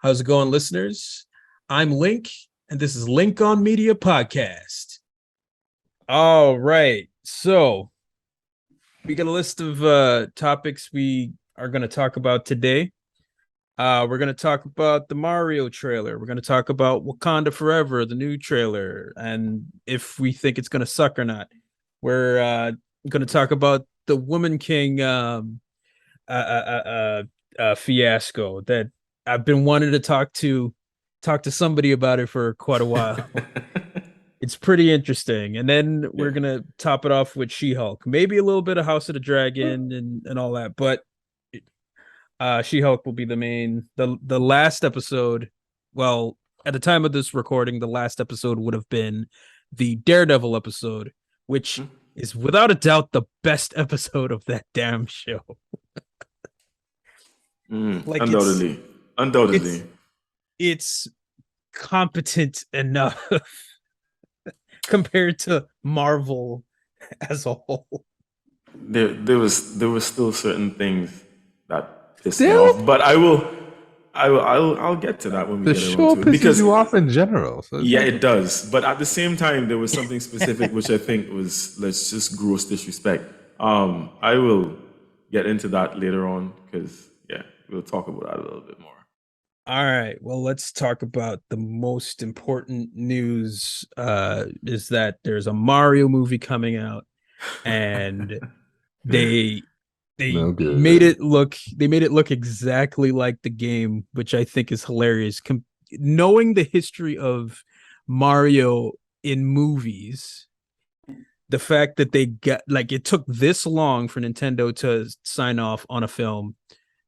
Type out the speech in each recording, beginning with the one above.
How's it going, listeners? I'm Link, and this is Lynk-On Media Podcast. All right. So we got a list of topics we are going to talk about today. We're going to talk about the Mario trailer. We're going to talk about Wakanda Forever, the new trailer, and if we think it's going to suck or not. We're going to talk about the Woman King fiasco that I've been wanting to talk to somebody about it for quite a while. It's pretty interesting. And then we're going to top it off with She-Hulk. Maybe a little bit of House of the Dragon and all that, but She-Hulk will be the last episode. Well, at the time of this recording, the last episode would have been the Daredevil episode, which is without a doubt the best episode of that damn show. Undoubtedly. It's competent enough compared to Marvel as a whole. There was still certain things that pissed me off, but I'll get to that when we get around to it. Because you off in general. So yeah, it does. But at the same time, there was something specific which I think was just gross disrespect. I will get into that later on because we'll talk about that a little bit more. All right. Well, let's talk about the most important news. Is that there's a Mario movie coming out, and they made it look exactly like the game, which I think is hilarious. Knowing the history of Mario in movies, the fact that they got it took this long for Nintendo to sign off on a film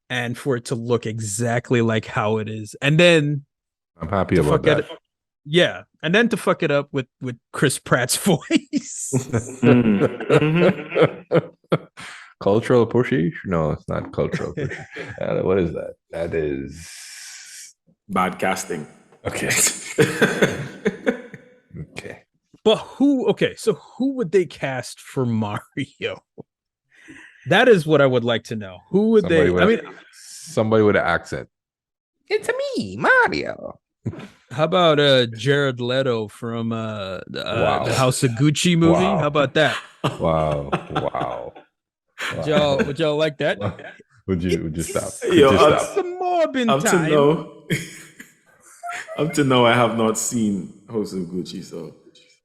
and for it to look exactly like how it is, and then I'm happy about that. And then to fuck it up with Chris Pratt's voice. Cultural pushy? No, it's not cultural pushy. What is that? That is bad casting. Okay. Okay. But so who would they cast for Mario? That is what I would like to know. Who would somebody with an accent. It's me, Mario. How about Jared Leto from the House of Gucci movie? Wow. How about that? Wow. Would y'all like that? Would you stop? Some Morbin time. Up to now, I have not seen House of Gucci, so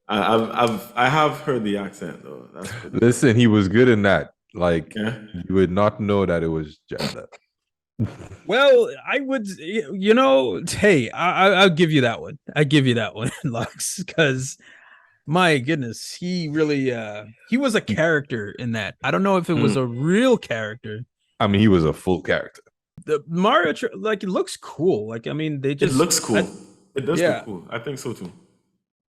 I have heard the accent though. Listen, he was good in that. You would not know that it was Jared Leto. Well, I would, hey, I'll give you that one. I give you that one, Logz, because my goodness, he really, he was a character in that. I don't know if it was a real character. I mean, he was a full character. The Mario, it looks cool. It looks cool. It does look cool. I think so too.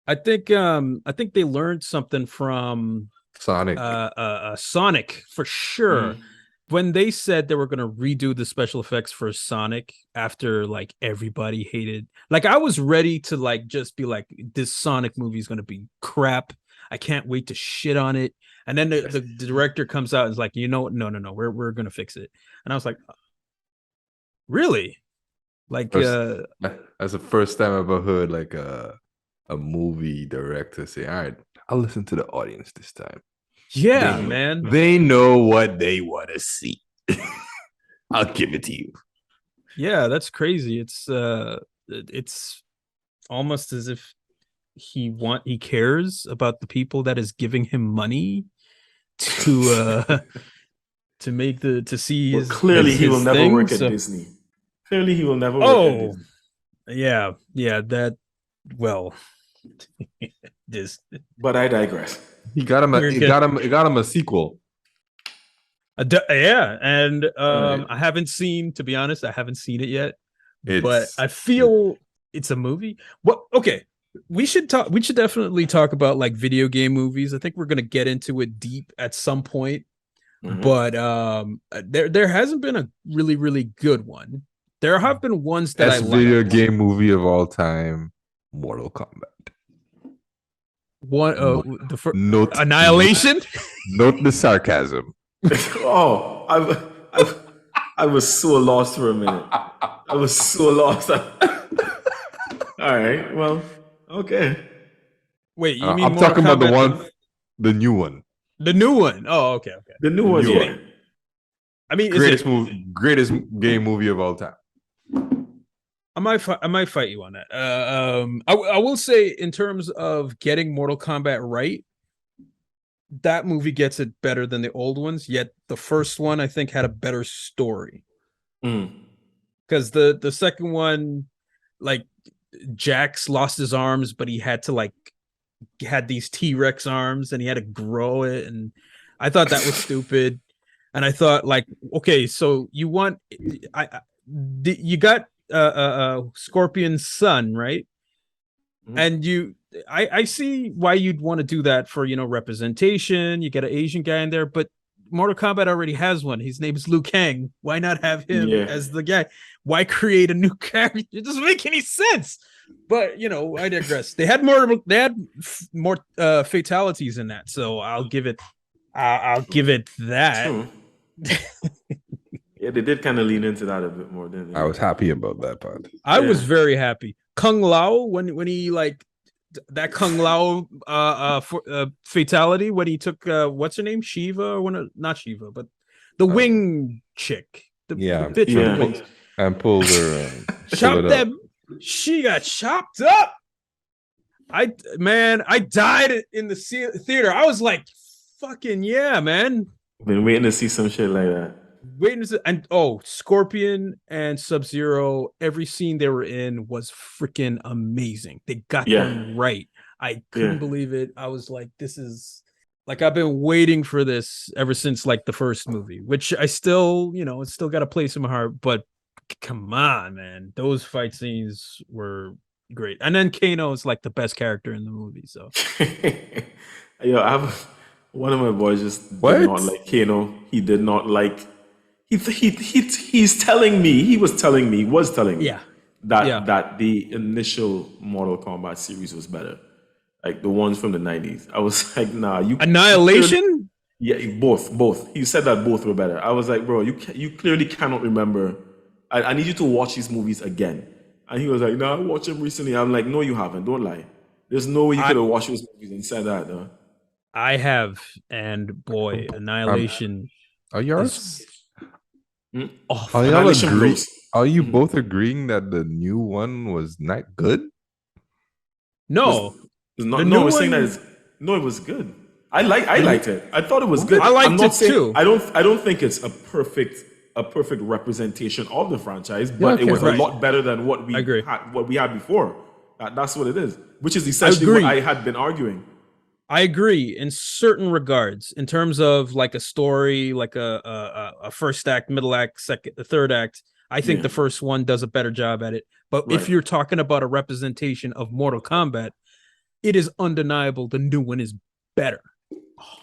I think they learned something from Sonic. Sonic for sure. When they said they were going to redo the special effects for Sonic after everybody hated, I was ready to just be like, this Sonic movie is going to be crap. I can't wait to shit on it. And then the director comes out and is like, no, we're going to fix it. And I was like, really? That's the first time I ever heard a movie director say, all right, I'll listen to the audience this time. Yeah, man. They know what they want to see. I'll give it to you. Yeah, that's crazy. It's almost as if he cares about the people that is giving him money to make to see his. Clearly, he will never work at Disney. Clearly, he will never work at Disney. Yeah. That this. But I digress. He got him a sequel. And I haven't seen, to be honest, I haven't seen it yet. But I feel it's a movie. Well, okay. We should definitely talk about video game movies. I think we're gonna get into it deep at some point. But there hasn't been a really, really good one. There have been ones that Best video game movie of all time, Mortal Kombat. Annihilation. Note the sarcasm. Oh, I was so lost for a minute. I was so lost. All right. Well, okay. Wait, you mean I'm Mortal talking about Kombat, the new one. the new one? Oh, okay. The new The one, new yeah. one. I mean, Greatest game movie of all time. I might fight you on that. I will say in terms of getting Mortal Kombat right, that movie gets it better than the old ones. Yet the first one I think had a better story because the second one, like Jax lost his arms, but he had to had these T-Rex arms and he had to grow it, and I thought that was stupid. And I thought okay, so you got Scorpion's son, right? And I see why you'd want to do that for representation. You get an Asian guy in there, but Mortal Kombat already has one. His name is Liu Kang. Why not have him as the guy? Why create a new character? It doesn't make any sense. But I digress. They had more fatalities in that, so I'll give it that. True. Yeah, they did kind of lean into that a bit more, didn't they? I was happy about that part. I was very happy. Kung Lao, when he that Kung Lao fatality when he took what's her name, Shiva, or not Shiva, but the wing chick, the bitch with the wings, and pulled her chopped that. She got chopped up. I died in the theater. I was like, fucking yeah, man. Been waiting to see some shit like that. Scorpion and Sub-Zero, every scene they were in was freaking amazing. They got them right. I couldn't believe it. I was like, this is I've been waiting for this ever since the first movie, which I still, it's still got a place in my heart, but come on, man. Those fight scenes were great. And then Kano is the best character in the movie. So one of my boys just did not like Kano. He did not like he's telling me that the initial Mortal Kombat series was better. Like the ones from the 90s. I was like, nah, Annihilation? Both. He said that both were better. I was like, bro, you clearly cannot remember. I need you to watch these movies again. And he was like, no, I watched them recently. I'm like, no, you haven't. Don't lie. There's no way you could have watched those movies and said that, though. I have, and boy, Annihilation. Are yours? Annihilation are you both agreeing that the new one was not good? No. I was saying that it was good. I liked it. I thought it was good. I liked it too. I don't think it's a perfect representation of the franchise, but it was a lot better than what we had before. That's what it is, which is essentially what I had been arguing. I agree in certain regards, in terms of a story, a first act, middle act, third act. I think the first one does a better job at it. But if you're talking about a representation of Mortal Kombat, it is undeniable the new one is better,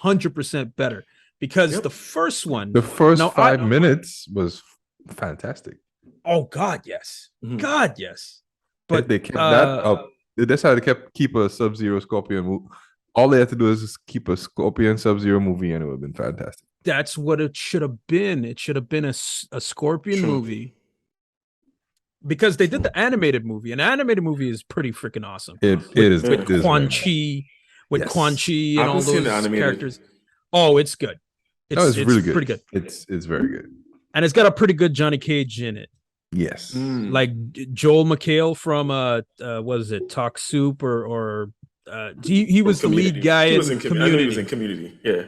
100% better. Because the first one, the first 5 minutes was fantastic. Oh God, yes, God, yes. But they kept that up. That's how they keep a Sub-Zero Scorpion movie. All they had to do is just keep a Scorpion Sub-Zero movie, and it would have been fantastic. That's what it should have been. It should have been a Scorpion movie. Because they did the animated movie. An animated movie is pretty freaking awesome. It is with Quan Chi, and all those characters. Oh, it's good. It's really good. Pretty good. It's very good, and it's got a pretty good Johnny Cage in it. Yes, like Joel McHale from what is it, Talk Soup or he was the lead guy in Community. I know he was in Community. Yeah,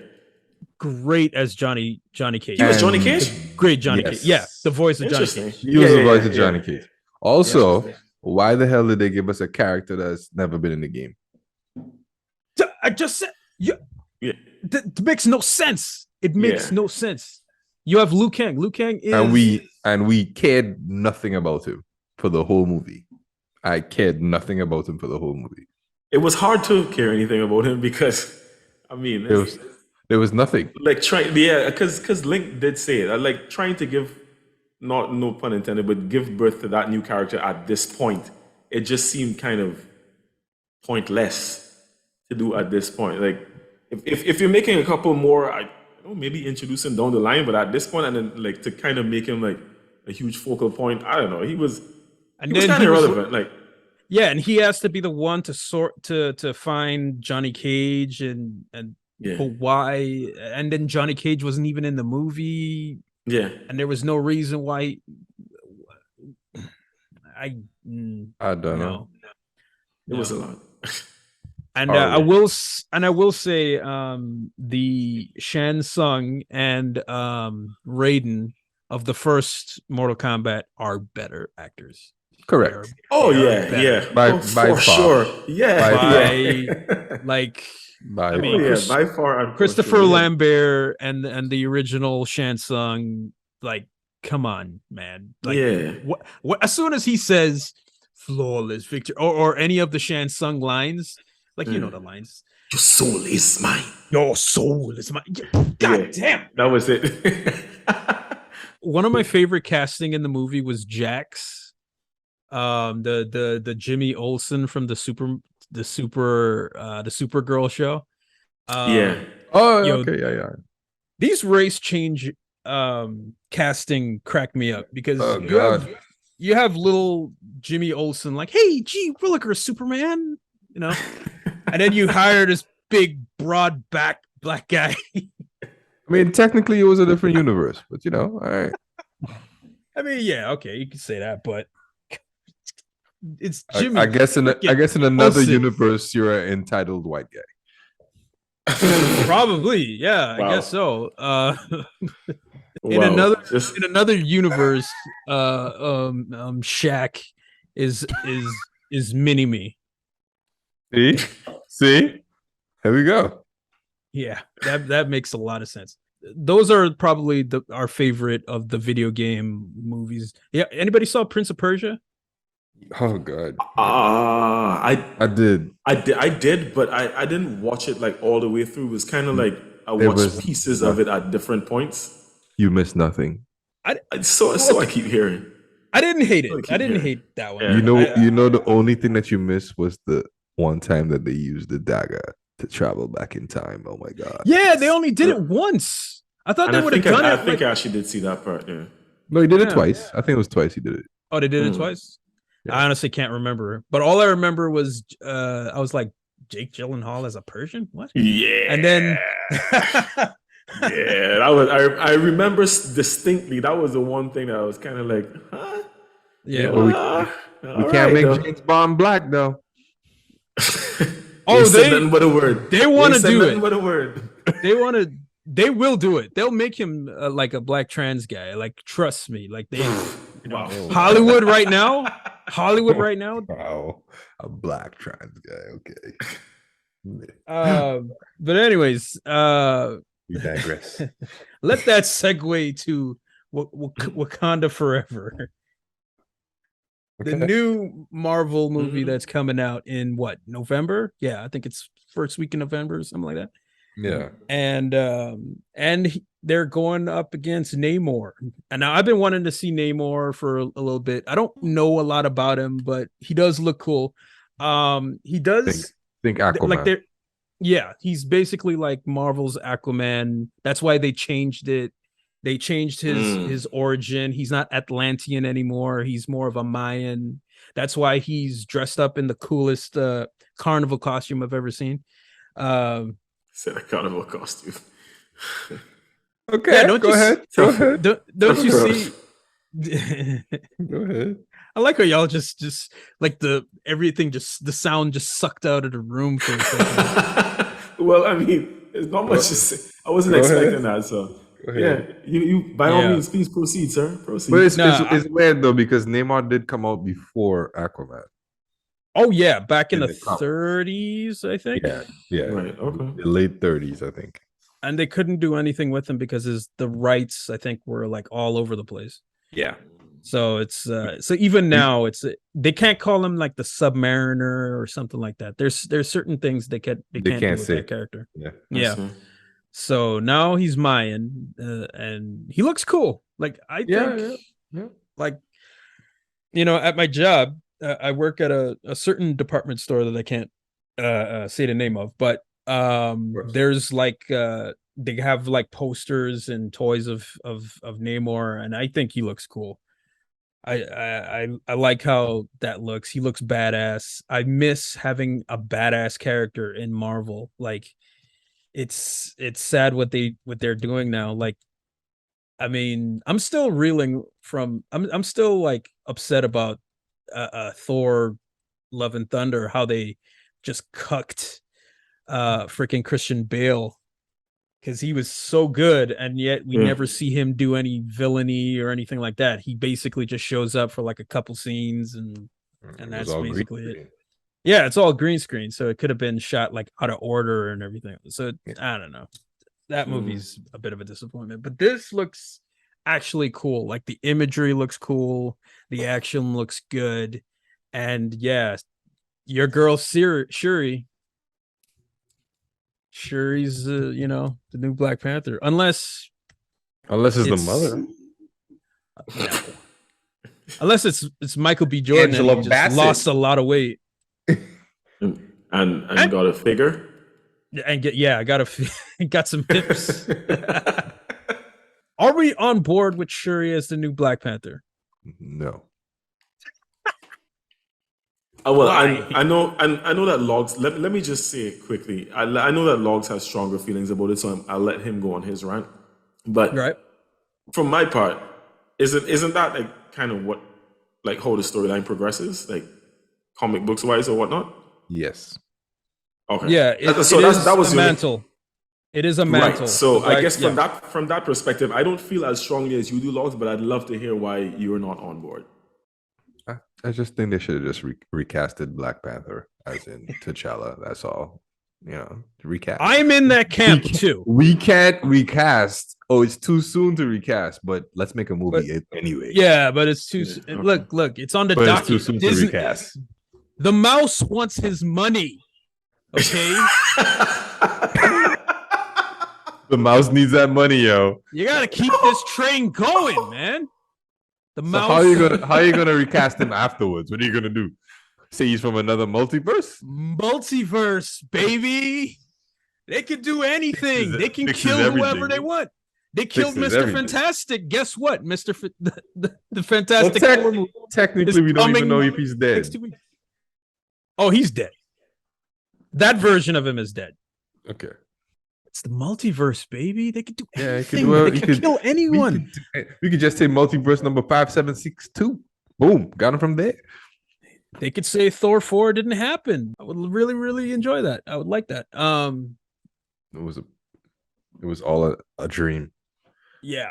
great as Johnny Cage. He was Johnny Cage. Great Johnny Cage. Yeah, the voice of Johnny Cage. He was the voice of Johnny Cage. Also, why the hell did they give us a character that's never been in the game? I just said, that makes no sense. It makes no sense. You have Liu Kang. Liu Kang is, and we cared nothing about him for the whole movie. I cared nothing about him for the whole movie. It was hard to care anything about him because, I mean, there was nothing. Because Link did say it. Trying to give, no pun intended, but give birth to that new character at this point. It just seemed kind of pointless to do at this point. If you're making a couple more, maybe introduce him down the line, but at this point, and then like to kind of make him like a huge focal point. I don't know. He was And kind of irrelevant. Like, yeah, and he has to be the one to find Johnny Cage and but why? And then Johnny Cage wasn't even in the movie. Yeah, and there was no reason why. I don't know. It was a lot. And I will say the Shang Tsung and Raiden of the first Mortal Kombat are better actors. Correct. Yeah. By for far. Sure. Yeah. By far. Christopher Lambert and the original Shang Tsung, like, come on, man. Like, what as soon as he says flawless victory or any of the Shang Tsung lines, like, you know the lines. Your soul is mine. Your soul is mine. God damn. That was it. One of my favorite casting in the movie was Jax. The Jimmy Olsen from the Supergirl show. Okay. These race change casting crack me up because you have little Jimmy Olsen like, hey, gee willikers, Superman, you know, and then you hire this big broad back black guy. I mean, technically it was a different universe, but you know, all right. I mean, yeah, okay, you can say that, but it's Jimmy. I guess in another universe, you're an entitled white guy. Probably, yeah, I guess so. In another universe, Shaq is mini me. See, here we go. Yeah, that makes a lot of sense. Those are probably our favorite of the video game movies. Yeah, anybody saw Prince of Persia? Oh god. I did, but I didn't watch it like all the way through. It was kind of like I watched pieces of it at different points. You missed nothing. So I keep hearing. I didn't hate it. I didn't hate that one. Yeah. You know, the only thing that you missed was the one time that they used the dagger to travel back in time. Oh my god. Yeah, they only did it once. I thought they would have done it. I think I actually did see that part. Yeah. No, he did it twice. I think it was twice he did it. Oh, they did it twice? Yeah. I honestly can't remember. But all I remember was I was like, Jake Gyllenhaal as a Persian? What? Yeah. And then yeah, that was I remember distinctly. That was the one thing that I was kind of like, huh? Yeah. We can't make James Bond black though. They but a word. They want to do it. But a word. They will do it. They'll make him like a black trans guy. Like, trust me. Like Hollywood right now. Wow, a black trans guy. Okay. But anyways, we digress. Let that segue to Wakanda Forever. Okay. The new Marvel movie that's coming out in November? Yeah, I think it's first week in November or something like that. Yeah. And they're going up against Namor. And now I've been wanting to see Namor for a little bit. I don't know a lot about him, but he does look cool. He does think Aquaman. He's basically like Marvel's Aquaman. That's why they changed it. They changed his origin. He's not Atlantean anymore. He's more of a Mayan. That's why he's dressed up in the coolest carnival costume I've ever seen. Said a carnival costume. Okay, yeah, go ahead. Don't you see? Go ahead. I like how y'all just like everything the sound just sucked out of the room for a second. Well, I mean, there's not much to say. I wasn't expecting that, so yeah. You by all means, please proceed, sir. Proceed. But it's weird though because Namor did come out before Aquaman. Oh yeah, back in the 30s, I think. Yeah. Right. Okay. The late 30s, I think. And they couldn't do anything with him because the rights, I think, were like all over the place. Yeah. So it's so even now they can't call him like the Submariner or something like that. There's certain things they can't do with that character. Yeah. So now he's Mayan, and he looks cool. Like I think, like at my job, I work at a certain department store that I can't say the name of, but there's like they have like posters and toys of Namor, and I think he looks cool. I like how that looks. He looks badass. I miss having a badass character in Marvel. Like it's sad what they're doing now. Like I mean, I'm still reeling from I'm still like upset about Thor Love and Thunder, how they just cucked freaking Christian Bale because he was so good, and yet we never see him do any villainy or anything like that. He basically just shows up for like a couple scenes, and that's basically it. Yeah, it's all green screen, so it could have been shot like out of order and everything. So I don't know. That movie's a bit of a disappointment, but this looks actually cool. Like the imagery looks cool, the action looks good, and yeah, your girl Shuri's the new Black Panther, unless it's the mother. No. Unless it's Michael B. Jordan Angela and he just lost a lot of weight and got a figure and got some hips. Are we on board with Shuri as the new Black Panther? No. Well, I know that Logz. Let me just say it quickly. I know that Logz has stronger feelings about it, so I'll let him go on his rant. But right. From my part, isn't that like kind of what like how the storyline progresses, like comic books wise or whatnot? Yes. Okay. Yeah. That was a mantle. It is a mantle. Right. So I guess from that perspective, I don't feel as strongly as you do, Logz, but I'd love to hear why you're not on board. I just think they should have just recasted Black Panther as in T'Challa. That's all. Recast. I'm in that camp too. We can't recast. Oh, it's too soon to recast, but let's make a movie anyway. Yeah, but it's too soon. Okay. Look, it's on the docket. It's too soon to recast. The mouse wants his money. Okay? The mouse needs that money, yo. You gotta keep this train going, man. The mouse. So how are you gonna recast him afterwards? What are you gonna do? Say he's from another multiverse? Multiverse, baby. They can do anything. They can kill whoever they want. They killed Mr. Fantastic. Guess what? The Fantastic Four technically, we don't even know if he's dead. Oh, he's dead. That version of him is dead. Okay. It's the multiverse, baby. They could do anything. They could kill anyone. We could just say multiverse number 5762. Boom. Got him from there. They could say Thor 4 didn't happen. I would really, really enjoy that. I would like that. It was all a dream. Yeah.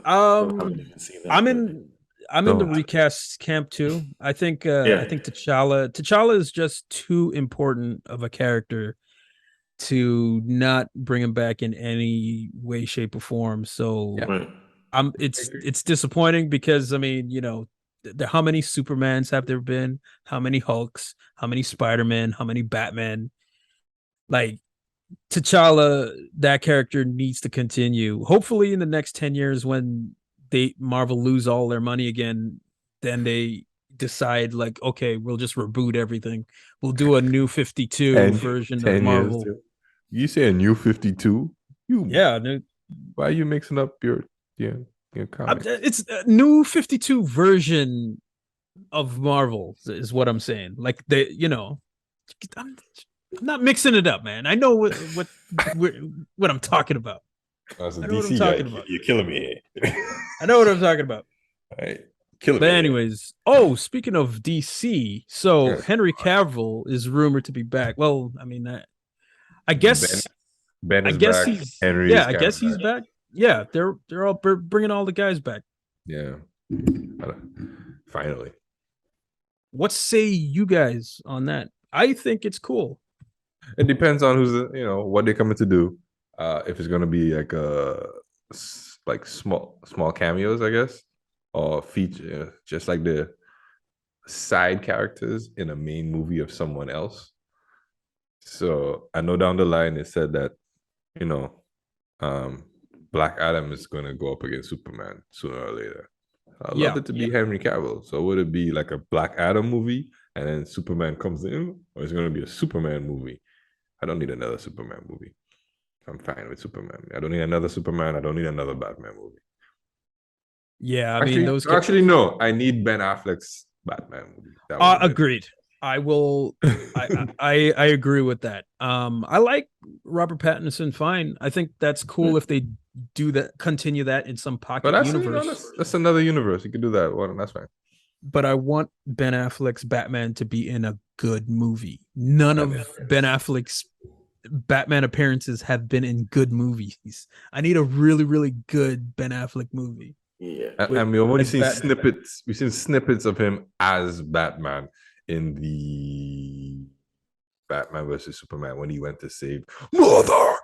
I'm in the recast camp too. I think T'Challa is just too important of a character to not bring him back in any way, shape, or form. So it's disappointing because I mean, how many Supermans have there been? How many Hulks? How many Spider-Man? How many Batman? Like T'Challa, that character needs to continue. Hopefully in the next 10 years when Marvel lose all their money again, then they decide like, okay, we'll just reboot everything. We'll do a new 52 version of Marvel. You say a new 52? Why are you mixing up your comics? It's a new 52 version of Marvel is what I'm saying. Like I'm not mixing it up, man. I know what I'm talking about. I know what I'm talking about. You're killing me here. I know what I'm talking about. All right. But anyways, speaking of DC, so Henry Cavill is rumored to be back. Well, I mean, I guess Ben is back. I guess he's back. Yeah, they're all bringing all the guys back. Yeah, finally. What say you guys on that? I think it's cool. It depends on what they're coming to do. If it's gonna be like small cameos, I guess, or feature just like the side characters in a main movie of someone else. So I know down the line it said that Black Adam is gonna go up against Superman sooner or later. I'd love it to be Henry Cavill. So would it be like a Black Adam movie and then Superman comes in, or is it gonna be a Superman movie? I don't need another Superman movie. I'm fine with Superman. I don't need another Superman. I don't need another Batman movie. Yeah, I mean those. Actually, no. I need Ben Affleck's Batman movie. That would have been. Agreed. I will. I agree with that. I like Robert Pattinson. Fine. I think that's cool if they do that. Continue that in some But pocket universe. that's another universe. You can do that. Well, that's fine. But I want Ben Affleck's Batman to be in a good movie. None of Ben Affleck's Batman appearances have been in good movies. I need a really, really good Ben Affleck movie. Yeah, and we've only seen Batman. snippets. We've seen snippets of him as Batman in the Batman versus Superman when he went to save Mother.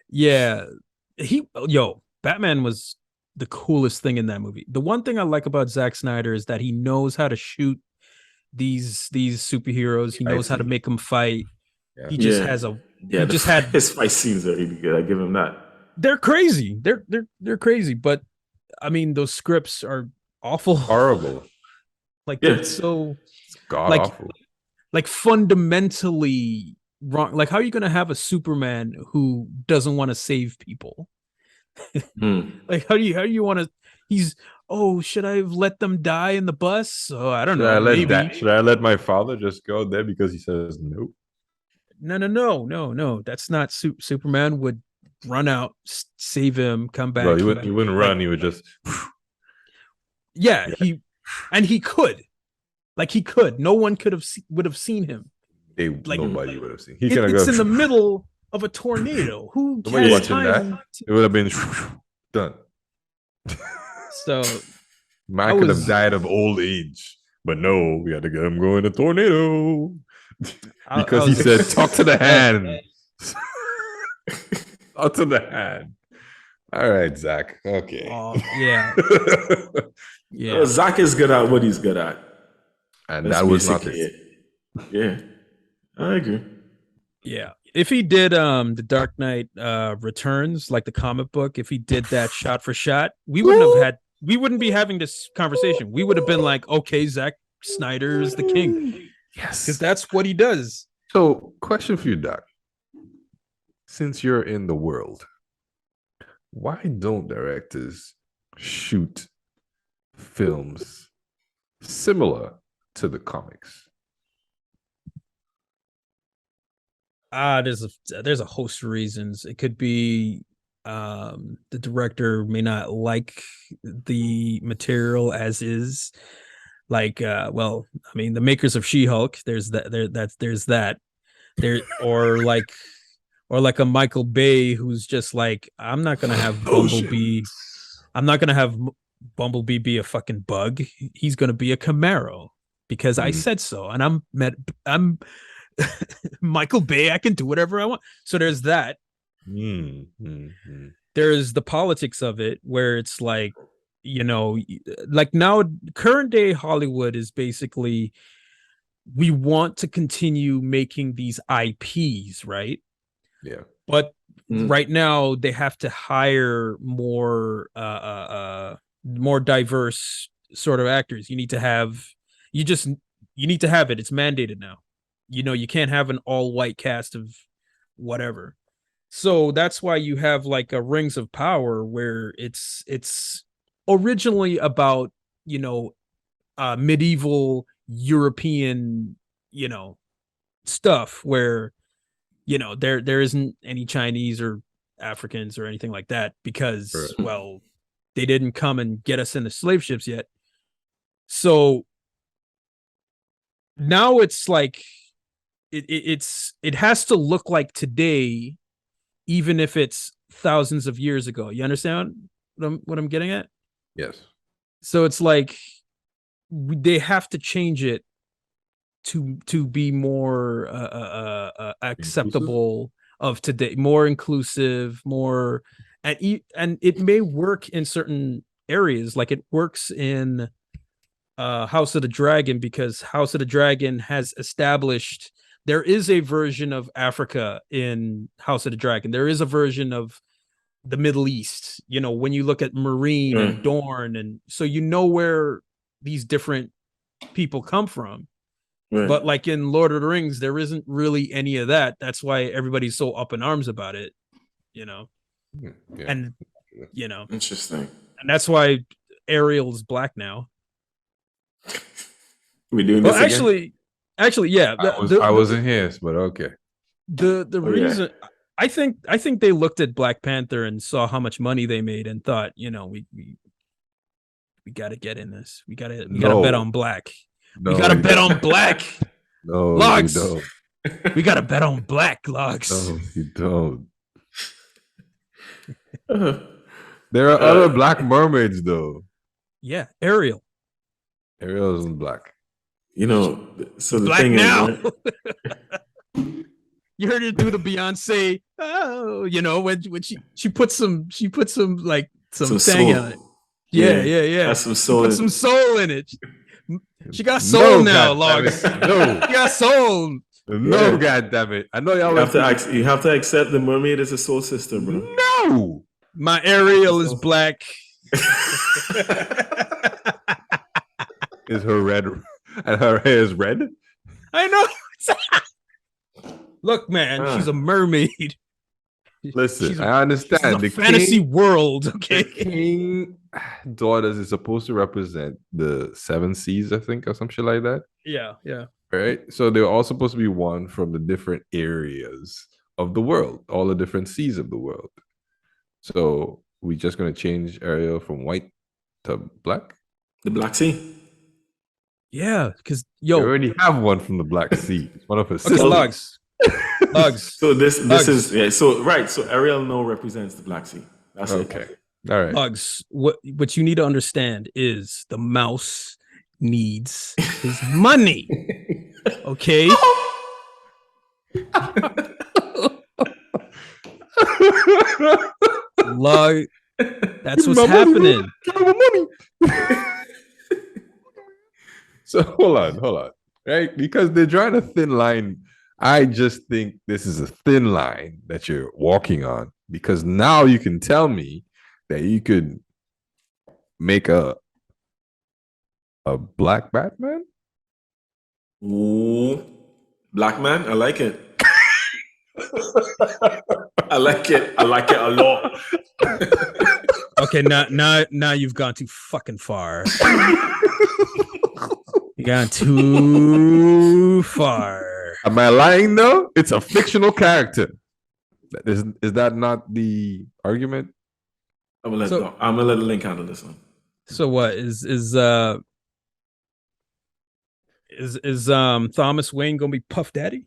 Yeah, Batman was the coolest thing in that movie. The one thing I like about Zack Snyder is that he knows how to shoot these superheroes. He knows how to make them fight. Yeah. He just has a his fight scenes are really good. I give him that. They're crazy. They're crazy, but I mean those scripts are awful. Horrible. Like they're so god awful. Like fundamentally wrong. Like how are you going to have a Superman who doesn't want to save people? Like how do you want to? He's should I have let them die in the bus? Oh, I don't know. Should I let my father just go there because he says nope? No. That's not Superman would run out, save him, come back. Bro, he wouldn't run. He would just. Yeah, he could. Like he could. No one would have seen him. Nobody would have seen. It's in the middle of a tornado. Who has time? It would have been done. So man could have died of old age, but no, we had to get him going in a tornado because he said, "Talk to the hand." Talk to the hand. All right, Zach. Okay. Yeah. Yeah. Zach is good at what he's good at, and that was not it. Yeah, I agree. Yeah. If he did the Dark Knight Returns, like the comic book, if he did that shot for shot, we wouldn't be having this conversation. We would have been like, okay, Zack Snyder's the king. Yes. Because that's what he does. So, question for you, Doc. Since you're in the world, why don't directors shoot films similar to the comics? There's a host of reasons. It could be the director may not like the material as is. Like I mean the makers of She-Hulk, there's that. Or like a Michael Bay who's just like, I'm not gonna have Bumblebee. I'm not gonna have Bumblebee be a fucking bug. He's gonna be a Camaro because I said so, and I'm Michael Bay. I can do whatever I want. So there's that. There's the politics of it, where it's like, like now, current day Hollywood is basically, we want to continue making these IPs, right? Yeah. But right now they have to hire more diverse sort of actors. You need to have it. It's mandated now. You can't have an all-white cast of whatever. So that's why you have like a Rings of Power, where it's originally about, medieval European, stuff where, there isn't any Chinese or Africans or anything like that because, well, they didn't come and get us in the slave ships yet. So now it's like, it has to look like today, even if it's thousands of years ago. You understand what I'm getting at? Yes. So it's like they have to change it to be more acceptable of today, more inclusive, more, and it may work in certain areas, like it works in House of the Dragon, because House of the Dragon has established there is a version of Africa in House of the Dragon. There is a version of the Middle East, when you look at Marine and Dorne, and so where these different people come from. Right. But like in Lord of the Rings, there isn't really any of that. That's why everybody's so up in arms about it, Yeah. and Interesting. and that's why Ariel's black now. We doing Well, this again? actually, yeah. I wasn't here, but okay. The Oh, reason I think they looked at Black Panther and saw how much money they made and thought, we got to get in this. We got to bet on black. No, we got to you bet don't. on black. No, Logz. you don't. We got to bet on black, Logz. No, you don't. Uh, There are other black mermaids, though. Yeah, Ariel. Ariel isn't black. you know, so the Black thing now. is, right? You heard her do the Beyonce. Oh, when she put some like some thing soul. on it. Yeah. Has some soul. Put some soul in it. She got soul now, Logz. No, She got soul. no, Yeah. God damn it! I know y'all. You have to accept the mermaid as a soul sister, bro. No. My Ariel is black. Is her red and her hair is red? I know. Look, man, she's a mermaid. Listen, She's I understand the fantasy world. Okay. The king daughters is supposed to represent the 7 seas, I think, or some shit like that. Yeah. Right? So they're all supposed to be one from the different areas of the world, all the different seas of the world. So we just gonna change Ariel from white to black? The Black Sea. Yeah, because You already have one from the Black Sea. It's one of his okay, sisters. Logz. So this Logz. is so Ariel now represents the Black Sea. That's Okay. it. All right. Logz. What you need to understand is the mouse needs his money. Okay. Log. That's what's happening. So hold on. Right? Because they're drawing a thin line. I just think this is a thin line that you're walking on. Because now you can tell me that you could make a black Batman? Ooh, black man, I like it. I like it a lot. Okay, now you've gone too fucking far. You gone too far. Am I lying though? It's a fictional character. Is that not the argument? I'm gonna let Link handle this one. So what is Thomas Wayne gonna be Puff Daddy?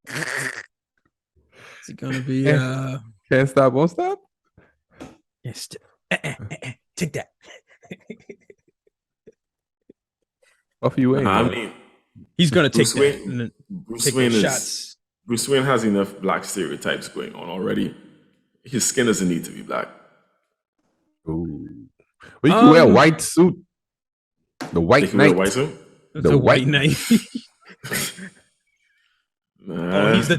Is he gonna be Can't stop, won't stop? yes, take that. Off you ain't. I mean, He's gonna take Bruce that Wayne- and then Bruce take Wayne the is shots. Bruce Wayne has enough black stereotypes going on already. His skin doesn't need to be black. Ooh. Well, you can wear a white suit. The They white can wear a knight. white suit. The white knight. Nah. He's the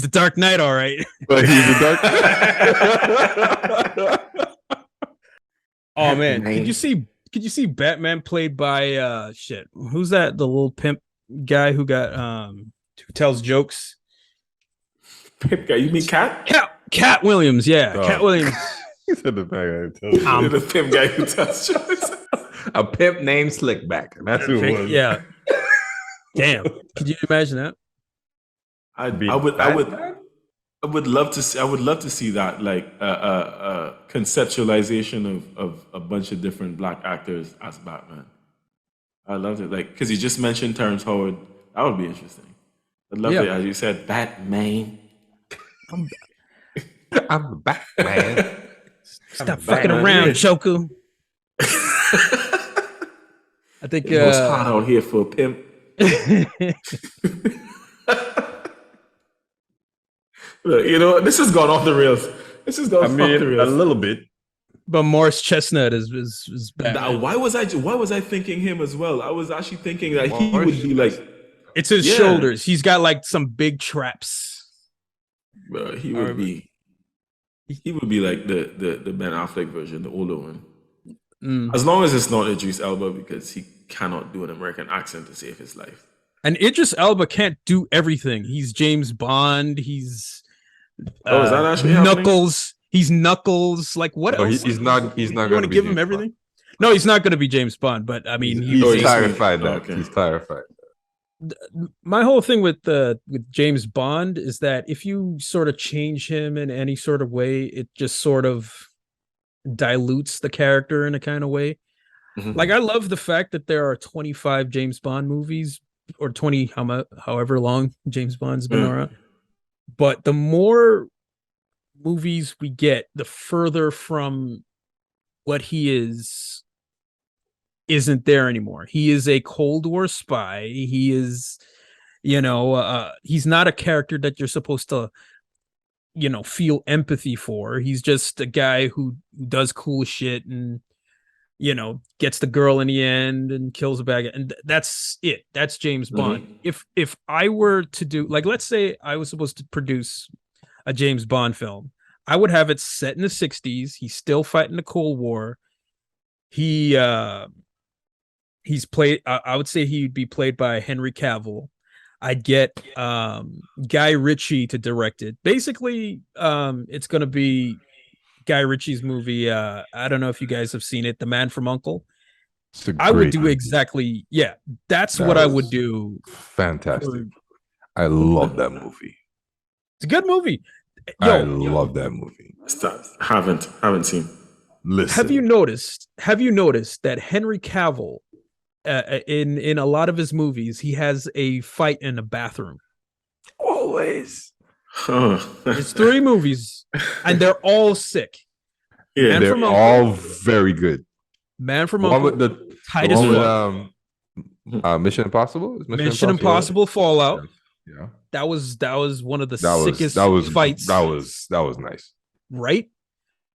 dark knight, all right. But he's a dark. Oh man, could you see Batman played by shit? Who's that? The little pimp guy who got who tells jokes? Pimp guy, you mean Cat? Cat Williams, yeah. Oh. Cat Williams. He said the bag. I tell you. The pimp guy who tells jokes. A pimp named Slickback. That's who it was. Yeah. Damn. Could you imagine that? I would love to see that, like conceptualization of a bunch of different black actors as Batman. I loved it, like, because you just mentioned Terrence Howard. That would be interesting. I'd love it, as you said, Batman. I'm the Batman. Stop fucking around, Joker. I think It's hot out here for a pimp. Look, this has gone off the rails. This has gone off the rails. a little bit. but Morris Chestnut is Batman. Why was I thinking him as well? I was actually thinking that he would be like, It's his shoulders. He's got like some big traps. bro, he would be like the Ben Affleck version, the older one. Mm. As long as it's not Idris Elba, because he cannot do an American accent to save his life. And Idris Elba can't do everything. He's James Bond. He's Oh, is that actually happening? Knuckles. He's Knuckles. Like what No, else? he's not. He's not You going want to to be give him James everything? Bond. No, he's not going to be James Bond. But I mean, He's Oh, he's clarified saying- that. okay. He's clarified. my whole thing with James Bond is that if you sort of change him in any sort of way, it just sort of dilutes the character in a kind of way. Mhm. Like I love the fact that there are 25 James Bond movies or 20 however long James Bond's been around. But the more movies we get, the further from what he isn't there anymore. He is a Cold War spy. He is, he's not a character that you're supposed to, feel empathy for. He's just a guy who does cool shit and, gets the girl in the end and kills a bag. And that's it. That's James Bond. If I were to do, like, let's say I was supposed to produce a James Bond film, I would have it set in the 60s. He's still fighting the Cold War. He's played, I would say he'd be played by Henry Cavill. I'd get Guy Ritchie to direct it. Basically, it's going to be Guy Ritchie's movie. I don't know if you guys have seen it, The Man from U.N.C.L.E. I would do exactly, that's what I would do. Fantastic. I love that movie. It's a good movie. I love that movie. Haven't seen. Listen. Have you noticed that Henry Cavill, in a lot of his movies, he has a fight in a bathroom? Always. It's 3 movies, and they're all sick. Yeah, they're all very good. Man from One with U.N.C.L.E. the tight as one with, fuck. Mission Impossible. Is Mission Impossible Fallout. Yeah. That was one of the That sickest was fights. That was nice. Right?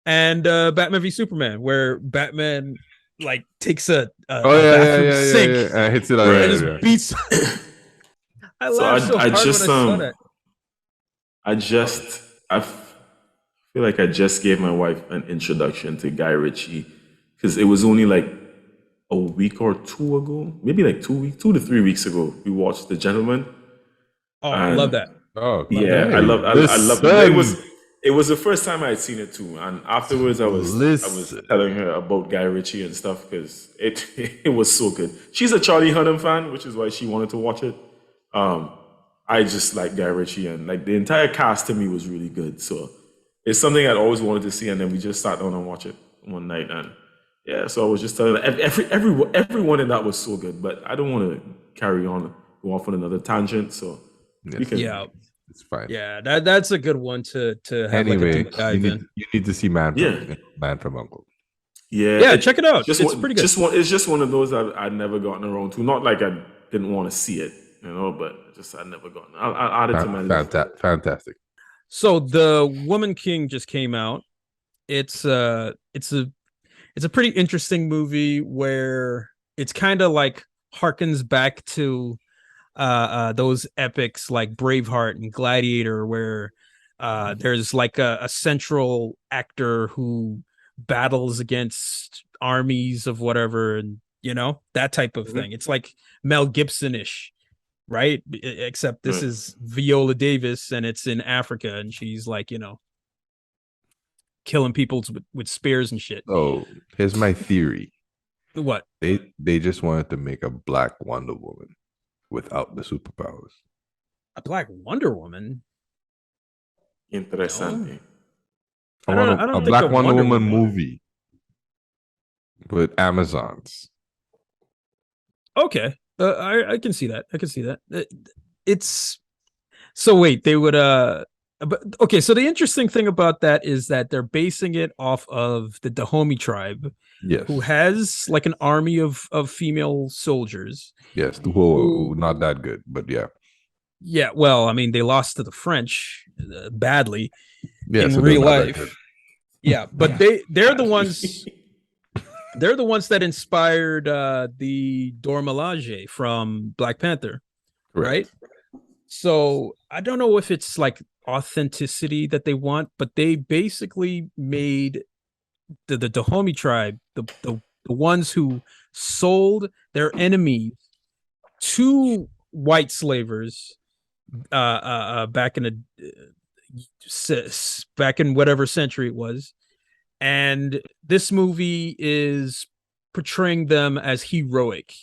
And Batman v Superman, where Batman like takes a bathroom sink and hits it and just beats. I laughed so hard when I saw that. I feel like I just gave my wife an introduction to Guy Ritchie because it was only like a week or 2 ago, maybe like 2 to 3 weeks ago, we watched The Gentleman. Oh, I love that. Oh, yeah, I love it. It was the first time I had seen it too, and afterwards I was telling her about Guy Ritchie and stuff because it was so good. She's a Charlie Hunnam fan, which is why she wanted to watch it. I just like Guy Ritchie, and like the entire cast to me was really good. So it's something I'd always wanted to see, and then we just sat down and watched it one night, and yeah. So I was just telling her, everyone in that was so good, but I don't want to go off on another tangent. So we can, it's fine. Yeah, that's a good one to have. Anyway, like a you need to see Man from U.N.C.L.E. Yeah, check it out. It's pretty good. It's just one of those I'd never gotten around to. Not like I didn't want to see it, but I'd never gotten. I'll add it to my list. Fantastic. So the Woman King just came out. It's a pretty interesting movie where it's kind of like harkens back to those epics like Braveheart and Gladiator, where there's like a central actor who battles against armies of whatever, and that type of thing. It's like Mel Gibson-ish, right? Except this is Viola Davis, and it's in Africa, and she's like killing people with spears and shit. Oh, here's my theory. What? They just wanted to make a black Wonder Woman without the superpowers. A black Wonder Woman? Interesante. I want a black Wonder Woman movie with Amazons. Okay. I can see that. It's so wait, they would but okay, so the interesting thing about that is that they're basing it off of the Dahomey tribe, yes, who has like an army of female soldiers. Yes, who not that good, but yeah. Yeah, well, I mean, they lost to the French badly in so real life. Yeah, but they're the ones. They're the ones that inspired the Dora Milaje from Black Panther, right? So I don't know if it's like authenticity that they want, but they basically made the Dahomey tribe the the ones who sold their enemies to white slavers back in back in whatever century it was, and this movie is portraying them as heroic.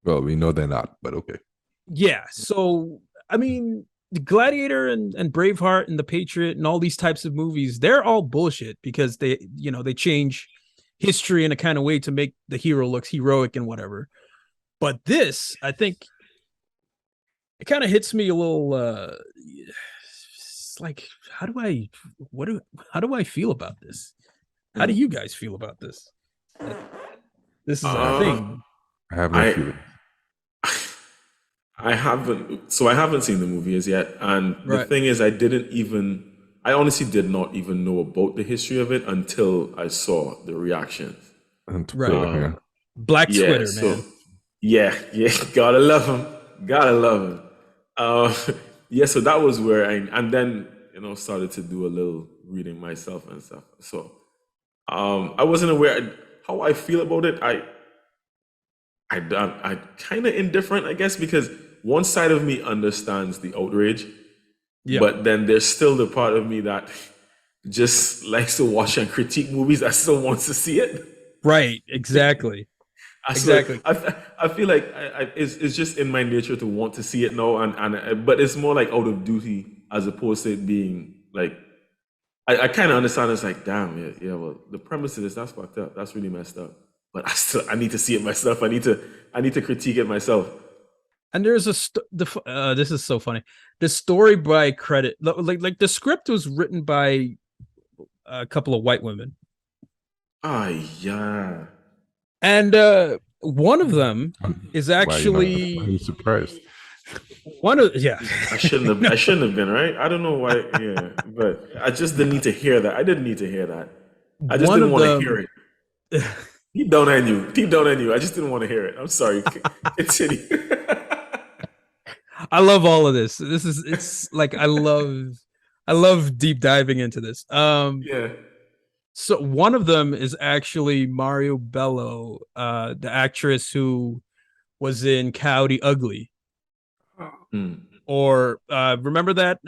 Well, we know they're not, but okay. Yeah, so I mean, the Gladiator and Braveheart and the Patriot and all these types of movies, they're all bullshit because they change history in a kind of way to make the hero looks heroic and whatever. But this, I think, it kind of hits me a little. It's like, how do I feel about this? How do you guys feel about this? This is a thing. I have no feeling. I haven't seen the movie as yet, and the Right. thing is, I honestly did not even know about the history of it until I saw the reactions. And Right. Twitter, yeah. Black Twitter, man. Yeah, gotta love him. Yeah, so that was where and then started to do a little reading myself and stuff. So I wasn't aware how I feel about it. I kind of indifferent, I guess, because one side of me understands the outrage, Yeah. but then there's still the part of me that just likes to watch and critique movies. I still wants to see it. Right. Exactly. Exactly. I feel like it's just in my nature to want to see it now, but it's more like out of duty as opposed to it being like I kind of understand. It's like, damn, yeah. Well, the premise of this, that's fucked up. That's really messed up. But I need to see it myself. I need to critique it myself. And there's this is so funny. The story by credit, like the script was written by a couple of white women. Yeah. And one of them is actually. Why are you surprised? I shouldn't have been, right? I don't know why. Yeah, but I just didn't need to hear that. I didn't need to hear that. I just didn't want to hear it. Deep down I knew. I just didn't want to hear it. I'm sorry. Continue. I love all of this. It's like I love deep diving into this. Yeah. So one of them is actually Mario Bello, the actress who was in Coyote Ugly. Or remember that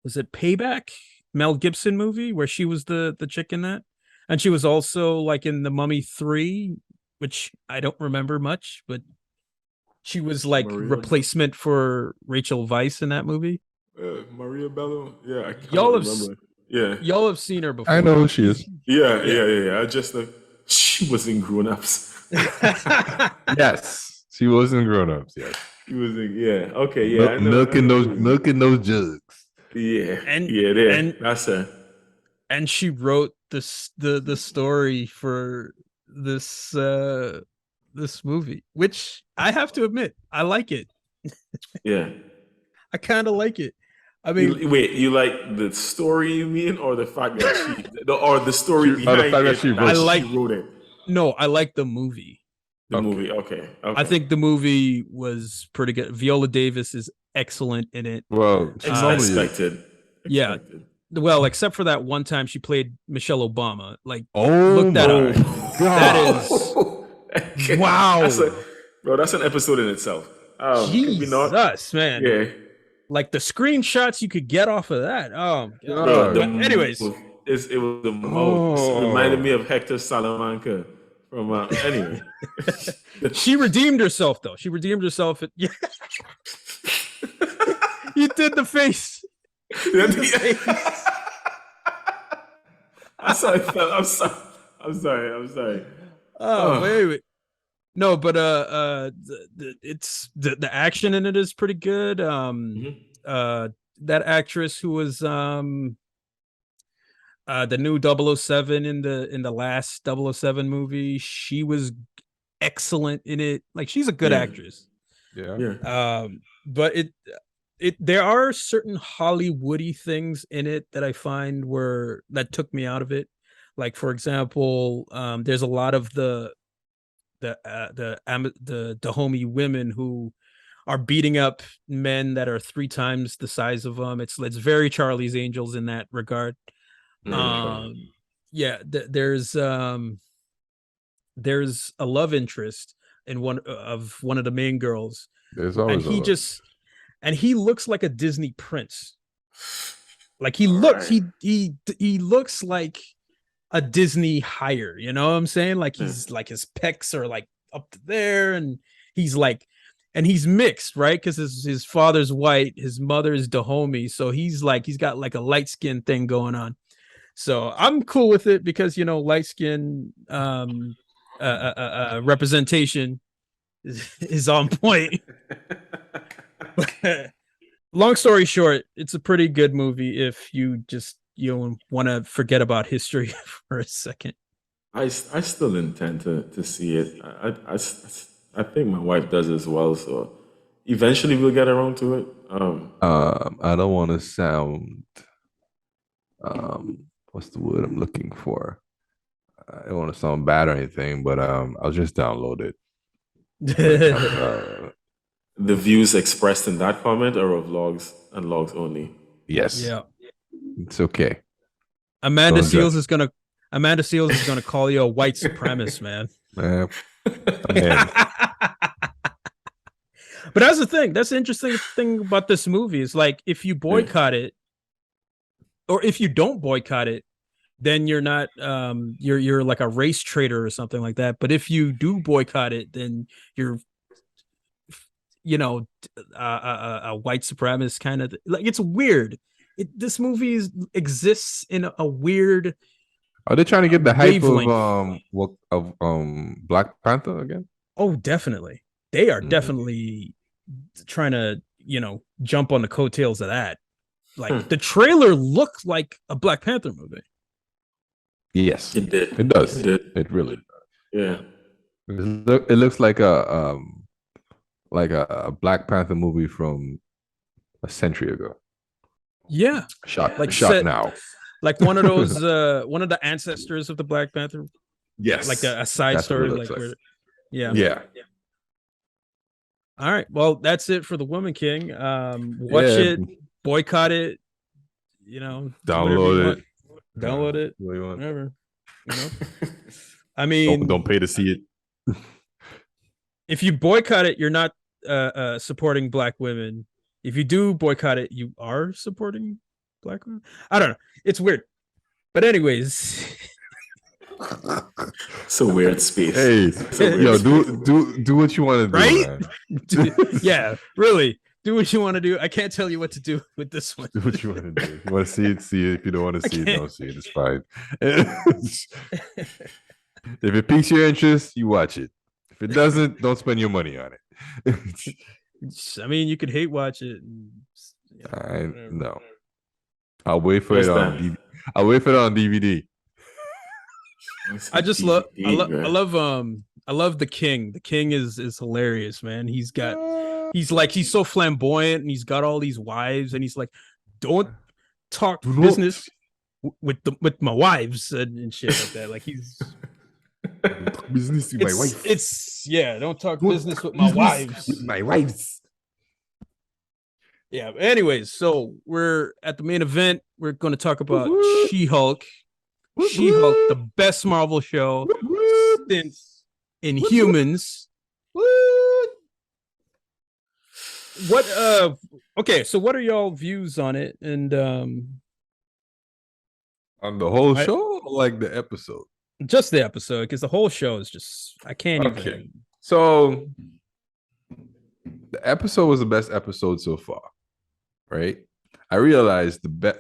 was it Payback? Mel Gibson movie where she was the chick in that? And she was also like in The Mummy 3, which I don't remember much, but she was like replacement for Rachel Weisz in that movie. Maria Bello? Yeah, I can't Y'all remember. Y'all have seen her before. I know who she is. Yeah. I just she was in Grown Ups. Yes, she was in Grown Ups. Yes, she was in. Yeah, okay, yeah. Milking those jugs. Yeah, that's her. And she wrote the story for this this movie, which I have to admit I like it. Yeah, I kind of like it. I mean, you like the story, you mean, or the fact that or the story behind the fact that she wrote it? No, I like the movie. The movie, okay. I think the movie was pretty good. Viola Davis is excellent in it. Well, expected. Yeah. Well, except for that one time she played Michelle Obama. Like, look that up. That is wow. That's an episode in itself. Jesus, man. Yeah. Like the screenshots you could get off of that. Oh, anyways, it was the most. It reminded me of Hector Salamanca from. Anyway, she redeemed herself though. She redeemed herself. You did the face. I'm sorry. Oh, wait. No, but it's the action in it is pretty good. That actress who was the new 007 in the last 007 movie, she was excellent in it. Like, she's a good actress. Yeah. But there are certain Hollywoody things in it that I find that took me out of it. Like, for example, there's a lot of the Dahomey women who are beating up men that are 3 times the size of them. It's very Charlie's Angels in that regard. yeah, there's a love interest in one of the main girls, There's and always a he lot. just and he looks like a Disney prince. Like he All looks right. he looks like a Disney hire, you know what I'm saying? Like Yeah. he's like his pecs are like up to there, and he's like, and he's mixed, right? Because his father's white, his mother's Dahomey, so he's got like a light skin thing going on. So I'm cool with it because light skin representation is on point. Long story short, it's a pretty good movie if you just want to forget about history for a second. I still intend to see it. I think my wife does as well. So eventually we'll get around to it. I don't want to sound what's the word I'm looking for? I don't want to sound bad or anything, but I'll just download it. The views expressed in that comment are of logs and logs only. Yes, Yeah. it's okay. Amanda Don't Seals judge. is gonna call you a white supremacist, man. Man, But that's the thing. That's the interesting thing about this movie is like if you Yeah. boycott it, or if you don't boycott it, then you're not you're like a race traitor or something like that. But if you do boycott it, then you're you know a white supremacist kind of like it's weird. This movie exists in a weird are they trying to get the hype of wavelength. Black Panther again? Oh, definitely. They are Mhm. definitely trying to, jump on the coattails of that. Hmm. Like the trailer looked like a Black Panther movie. Yes, It did. it does. It did. It really. Yeah. It looks like a Black Panther movie from a century ago. Yeah. Like Shot set now. like one of those one of the ancestors of the Black Panther, Yes, like a side that's what it story, looks like like. where yeah. Yeah, All right. Well, that's it for the Woman King. Watch yeah. it, boycott it, do whatever you Download want. it. Download it, What do you want? whatever. You know? I mean, Don't pay to see it. if you boycott it, you're not supporting Black women. If you do boycott it, you are supporting Black women. I don't know. It's weird. But anyways, It's a weird space. Hey, It's a weird yo, space. do what you want to do, right? man. Yeah, really. Do what you want to do. I can't tell you what to do with this one. Do what you want to do. If you want to see it, see it. If you don't want to see it, can't. don't see it. It's fine. If it piques your interest, you watch it. If it doesn't, don't spend your money on it. I mean, you could hate watch it. No. I'll wait for Where's it on that? DVD. I'll wait for it on DVD. I just love I DVD, love man. I love the King. The King is hilarious, man. He's so flamboyant and he's got all these wives and he's like, don't talk Do not- business with my wives and shit like that. Like he's business with my wife. don't talk Don't business talk with my business wives. with my wives. Yeah. Anyways, so we're at the main event. We're going to talk about She-Hulk. She-Hulk, the best Marvel show since Inhumans. What okay, so what are y'all views on it? And On the whole show, or like the episode. just the episode, because the whole show is just I can't even. So the episode was the best episode so far, right? I realized the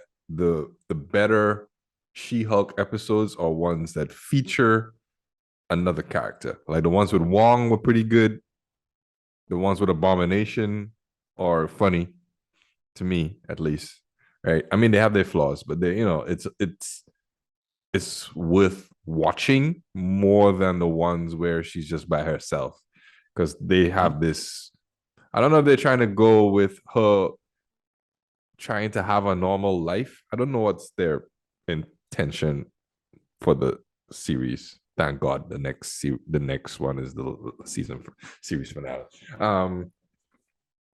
better She-Hulk episodes are ones that feature another character. Like the ones with Wong were pretty good. The ones with Abomination are funny, to me at least. Right? I mean, they have their flaws, but it's worth watching more than the ones where she's just by herself, because they have this. I don't know if they're trying to go with her trying to have a normal life. I don't know what's their intention for the series. Thank God, the next one is the series finale.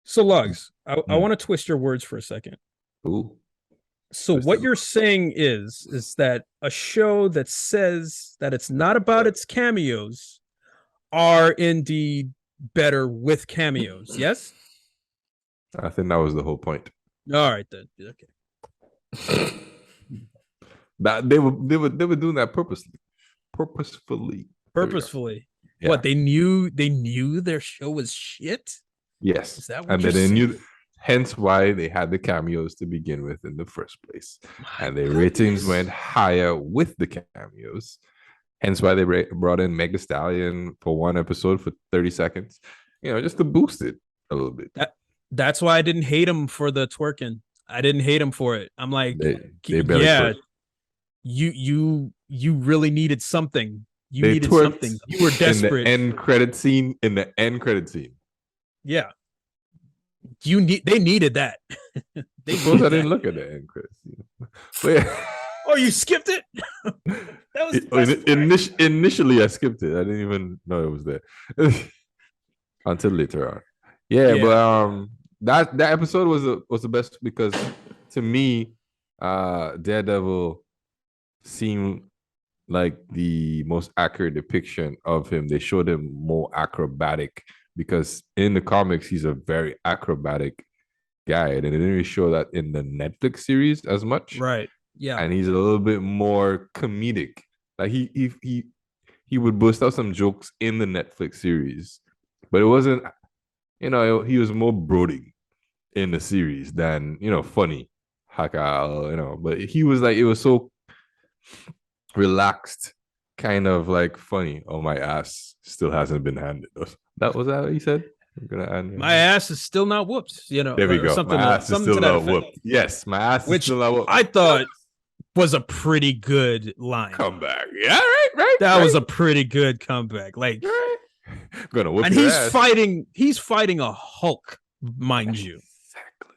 So Logz, I want to twist your words for a second. Ooh. So what you're saying is that a show that says that it's not about its cameos are indeed better with cameos. Yes? I think that was the whole point. All right then. Okay. That they were doing that purposefully. Purposefully. Yeah. What, they knew their show was shit? Yes. Is that what and you're then they saying? knew, hence why they had the cameos to begin with in the first place. And the ratings went higher with the cameos. Hence why they brought in Meg Thee Stallion for one episode for 30 seconds, just to boost it a little bit. That's why I didn't hate him for the twerking. I didn't hate him for it. I'm like, they barely yeah, twerked. you really needed something. You They needed twerked something. You were desperate. In the end credit scene. Yeah. They needed that. I suppose I didn't look at the end credit scene. But yeah. Oh, you skipped it? That was initially I skipped it. I didn't even know it was there. Until later on. Yeah, but that episode was the best because to me, Daredevil seemed like the most accurate depiction of him. They showed him more acrobatic because in the comics he's a very acrobatic guy, and they didn't really show that in the Netflix series as much. Right. Yeah. And he's a little bit more comedic. Like he would bust out some jokes in the Netflix series, but it wasn't. He was more brooding in the series than funny. Hakal, but he was like, it was so relaxed, kind of like funny. Oh, my ass still hasn't been handed. That was that what he said? I'm gonna hand my ass is still not whooped. There we go. Something, my ass is something still to that not effect. whooped. Yes, my ass is still not whooped. I thought was a pretty good line. Comeback. Yeah, right. That was a pretty good comeback. Like, gonna whoop and your he's ass. He's fighting a Hulk, mind you. Exactly.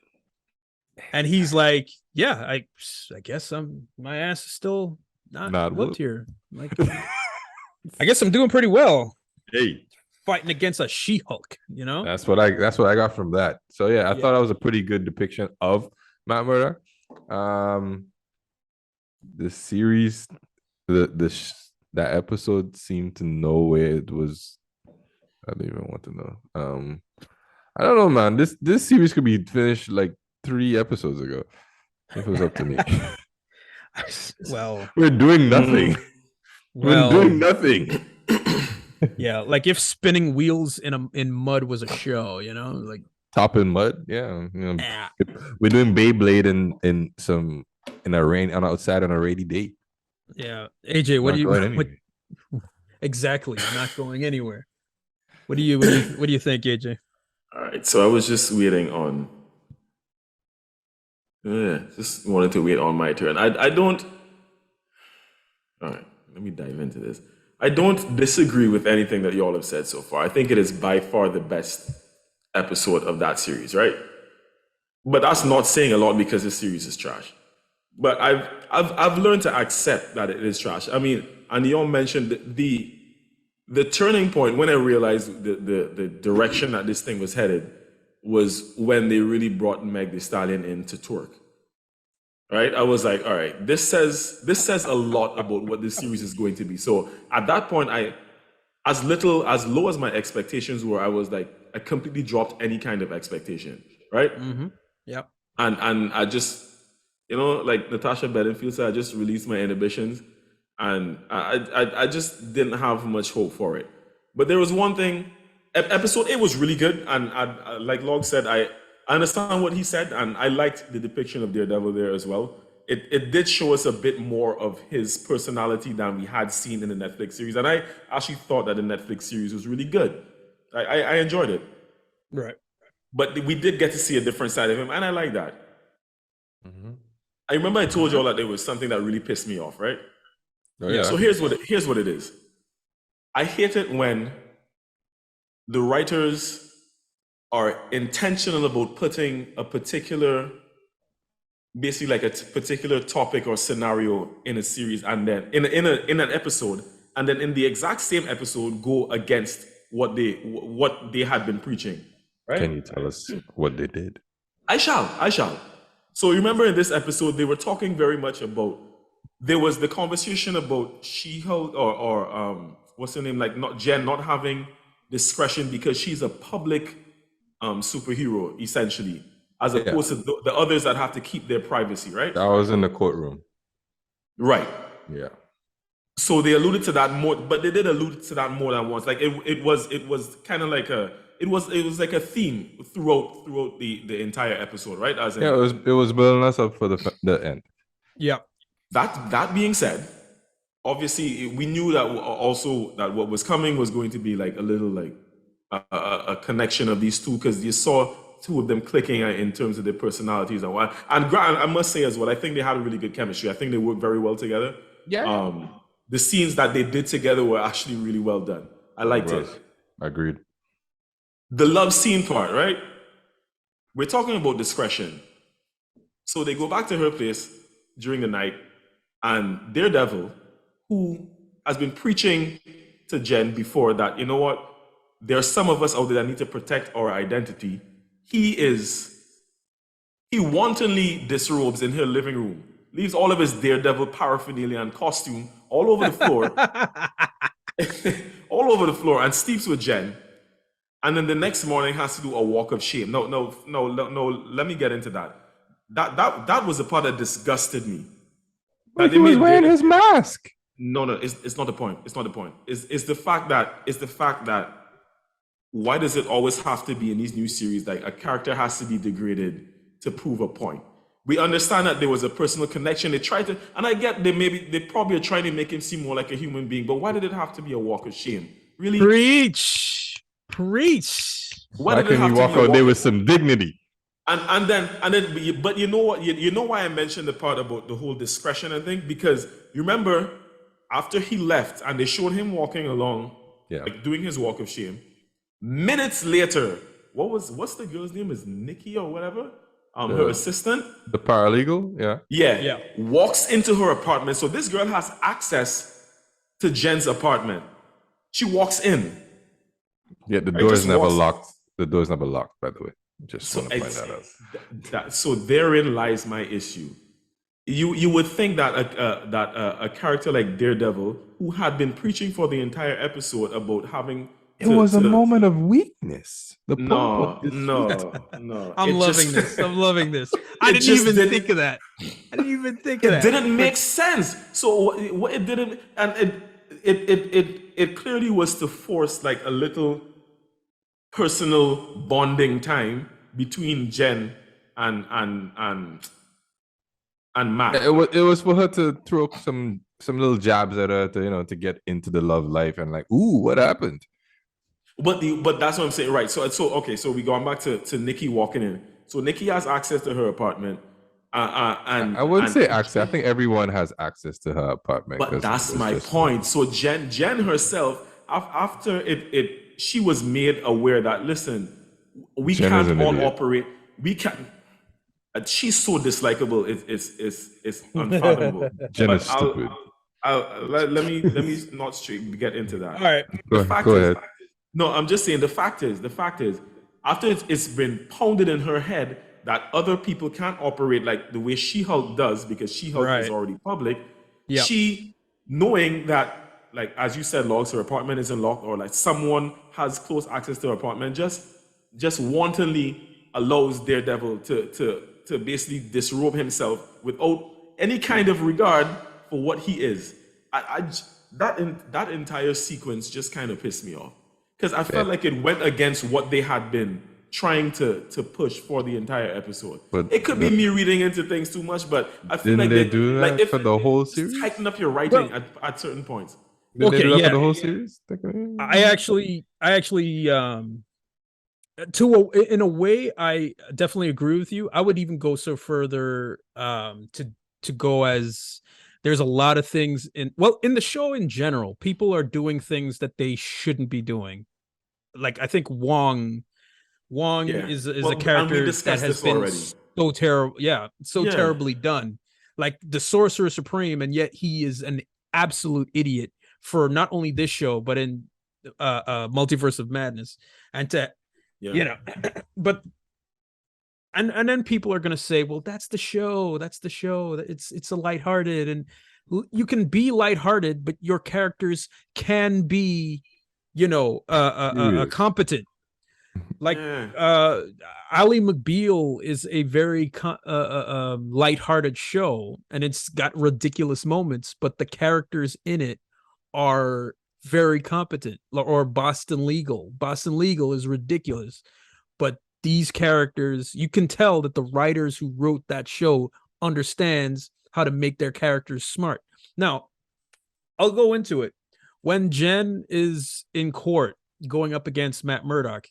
And he's like, yeah, I guess my ass is still not whooped here. Like, I guess I'm doing pretty well. Hey, fighting against a She-Hulk, That's what I got from that. So yeah, I thought that was a pretty good depiction of Matt Murdock. The series, that episode seemed to know where it was. I don't even want to know. I don't know, man. This series could be finished like 3 episodes ago if it was up to me. Well, we're doing nothing. We're doing nothing. Yeah, like if spinning wheels in mud was a show, like top in mud. Yeah, we're doing Beyblade in a rain outside on a rainy day. Yeah, AJ, what exactly? Not going anywhere. What do you think, AJ? All right, so I was just waiting on. Just wanted to wait on my turn. I don't. All right, let me dive into this. I don't disagree with anything that y'all have said so far. I think it is by far the best episode of that series, right? But that's not saying a lot because the series is trash. But I've learned to accept that it is trash. I mean, and y'all mentioned the turning point when I realized the direction that this thing was headed was when they really brought Meg Thee Stallion in to twerk. Right? I was like, all right, this says a lot about what this series is going to be. So at that point, as low as my expectations were, I was like, I completely dropped any kind of expectation. Right? Mm-hmm. Yep. And I just, like Natasha Bedingfield said, I just released my inhibitions, and I just didn't have much hope for it. But there was one thing. Episode 8 was really good, and I like Logz said, I understand what he said, and I liked the depiction of Daredevil there as well. It did show us a bit more of his personality than we had seen in the Netflix series, and I actually thought that the Netflix series was really good. I enjoyed it. Right. But we did get to see a different side of him, and I like that. Mm-hmm. I remember I told y'all that there was something that really pissed me off, right? Oh, yeah. So here's what it is. I hate it when the writers are intentional about putting a particular, basically like a particular topic or scenario in a series, and then in an episode, and then in the exact same episode go against what they had been preaching. Right? Can you tell us what they did? I shall. So remember in this episode, they were talking very much about. There was the conversation about She-Hulk or what's her name, like not Jen not having discretion because she's a public superhero essentially, as Yeah, opposed to the others that have to keep their privacy, right? that was in the courtroom. Right. Yeah. So they alluded to that more, but they did allude to that more than once. Like it was kind of like it was like a theme throughout the entire episode, right? As in, Yeah, it was building us up for the end. Yeah. that being said, obviously we knew that also that what was coming was going to be like a little like a connection of these two because you saw two of them clicking in terms of their personalities and what. And I must say as well, I think they had a really good chemistry. I think they worked very well together. Yeah. The scenes that they did together were actually really well done. I liked it. Agreed. The love scene part, right? We're talking about discretion. So they go back to her place during the night, and Daredevil, who has been preaching to Jen before that, you know what? There are some of us out there that need to protect our identity. He wantonly disrobes in her living room, leaves all of his Daredevil paraphernalia and costume all over the floor, all over the floor, and sleeps with Jen. And then the next morning has to do a walk of shame. No. Let me get into that. That was the part that disgusted me. But he was wearing his mask. No, it's not the point. It's not the point. It's the fact that why does it always have to be in these new series like a character has to be degraded to prove a point? We understand that there was a personal connection. They tried to, and I get they probably are trying to make him seem more like a human being. But why did it have to be a walk of shame? Really? Preach. Why can he walk out there with some dignity? And then, but you know what? You know why I mentioned the part about the whole discretion and thing? Because you remember after he left and they showed him walking along, like doing his walk of shame. Minutes later, what's the girl's name? Is Nikki or whatever? Her assistant, the paralegal, yeah, walks into her apartment. So this girl has access to Jen's apartment. She walks in. Yeah, the door is never locked. The door is never locked, by the way. Just want to point that out. So therein lies my issue. You would think that a character like Daredevil, who had been preaching for the entire episode about having it was a moment of weakness. No. I'm loving this. I didn't even think of that. It didn't make sense. So it didn't, and it clearly was to force like a little personal bonding time between Jen and Matt. It was for her to throw some little jabs at her to get into the love life and like, ooh, what happened? But that's what I'm saying, right? So we going back to Nikki walking in. So Nikki has access to her apartment, and I wouldn't say access. I think everyone has access to her apartment. But that's my point. So Jen herself, after she was made aware that listen, we can't all operate. We can't. She's so dislikable. It's unfathomable. Jen is stupid. Let me not straight get into that. All right, go ahead. No, I'm just saying the fact is, after it's been pounded in her head that other people can't operate like the way She-Hulk does because She-Hulk is already public. Yep. She, knowing that, like as you said, Logz, her apartment isn't locked or like someone has close access to her apartment, just wantonly allows Daredevil to basically disrobe himself without any kind of regard for what he is. That entire sequence just kind of pissed me off. Because I felt like it went against what they had been trying to push for the entire episode. But it could be me reading into things too much, but I feel like they do that for the whole series? Tighten up your writing at certain points. Did they do that for the whole series? I actually in a way, I definitely agree with you. I would even go so further to go as there's a lot of things in the show in general, people are doing things that they shouldn't be doing. Like I think Wong is a character that has been so terrible. Yeah, terribly done. Like the Sorcerer Supreme, and yet he is an absolute idiot for not only this show but in Multiverse of Madness. And but and then people are going to say, well, that's the show, it's a lighthearted, and you can be lighthearted, but your characters can be, Serious. competent. Like Yeah. Ally McBeal is a very lighthearted show, and it's got ridiculous moments, but the characters in it are very competent. Or Boston Legal is ridiculous, but these characters, you can tell that the writers who wrote that show understands how to make their characters smart. Now, I'll go into it. When Jen is in court going up against Matt Murdock,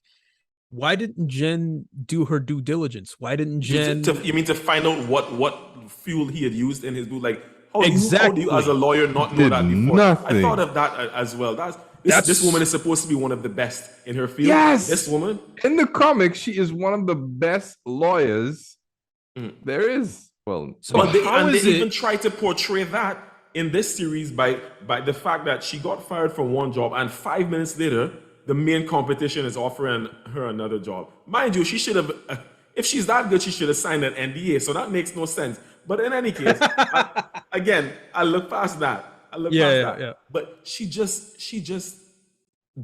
why didn't Jen do her due diligence? Why didn't Jen? You mean to find out what fuel he had used in his boot? Like, how Exactly. do you as a lawyer not know Did that before? nothing. I thought of that as well. This woman is supposed to be one of the best in her field. Yes. This woman. In the comics, she is one of the best lawyers there is. Well, So But they, how and they is it? even try to portray that in this series by the fact that she got fired from one job and 5 minutes later, the main competition is offering her another job. Mind you, she should have, if she's that good, she should have signed an NDA. So that makes no sense. But in any case, I look past that. Yeah. But she just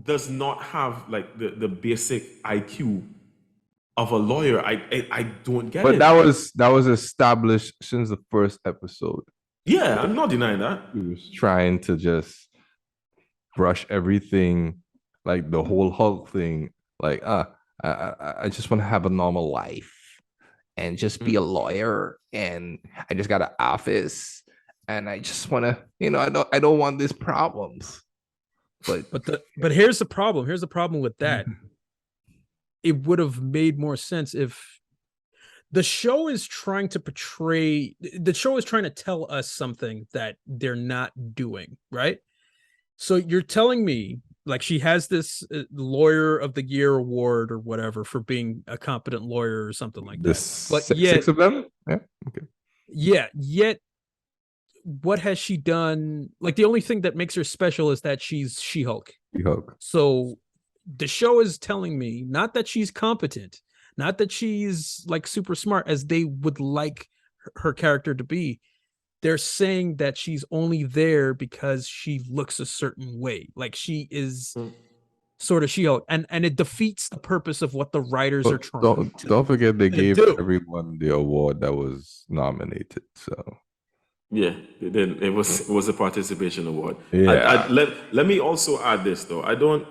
does not have like the basic IQ of a lawyer. I don't get but it. that was established since the first episode. Yeah, I'm not denying that. He was trying to just brush everything, like the whole Hulk thing. Like, I just want to have a normal life and just be a lawyer, and I just got an office, and I just want to, I don't want these problems. But here's the problem. Here's the problem with that. It would have made more sense if the show is trying to tell us something that they're not doing, right? So you're telling me, like, she has this lawyer of the year award or whatever for being a competent lawyer or something like that. But six of them? Yeah. Okay. Yeah, yet what has she done? Like, the only thing that makes her special is that she's She-Hulk. She-Hulk. So the show is telling me not that she's competent, not that she's like super smart as they would like her character to be. They're saying that she's only there because she looks a certain way. Like, she is sort of She-Hulk, and it defeats the purpose of what the writers are trying to Don't forget they gave do. everyone the award that was nominated. So Yeah, it was a participation award. Yeah. Let me also add this though. I don't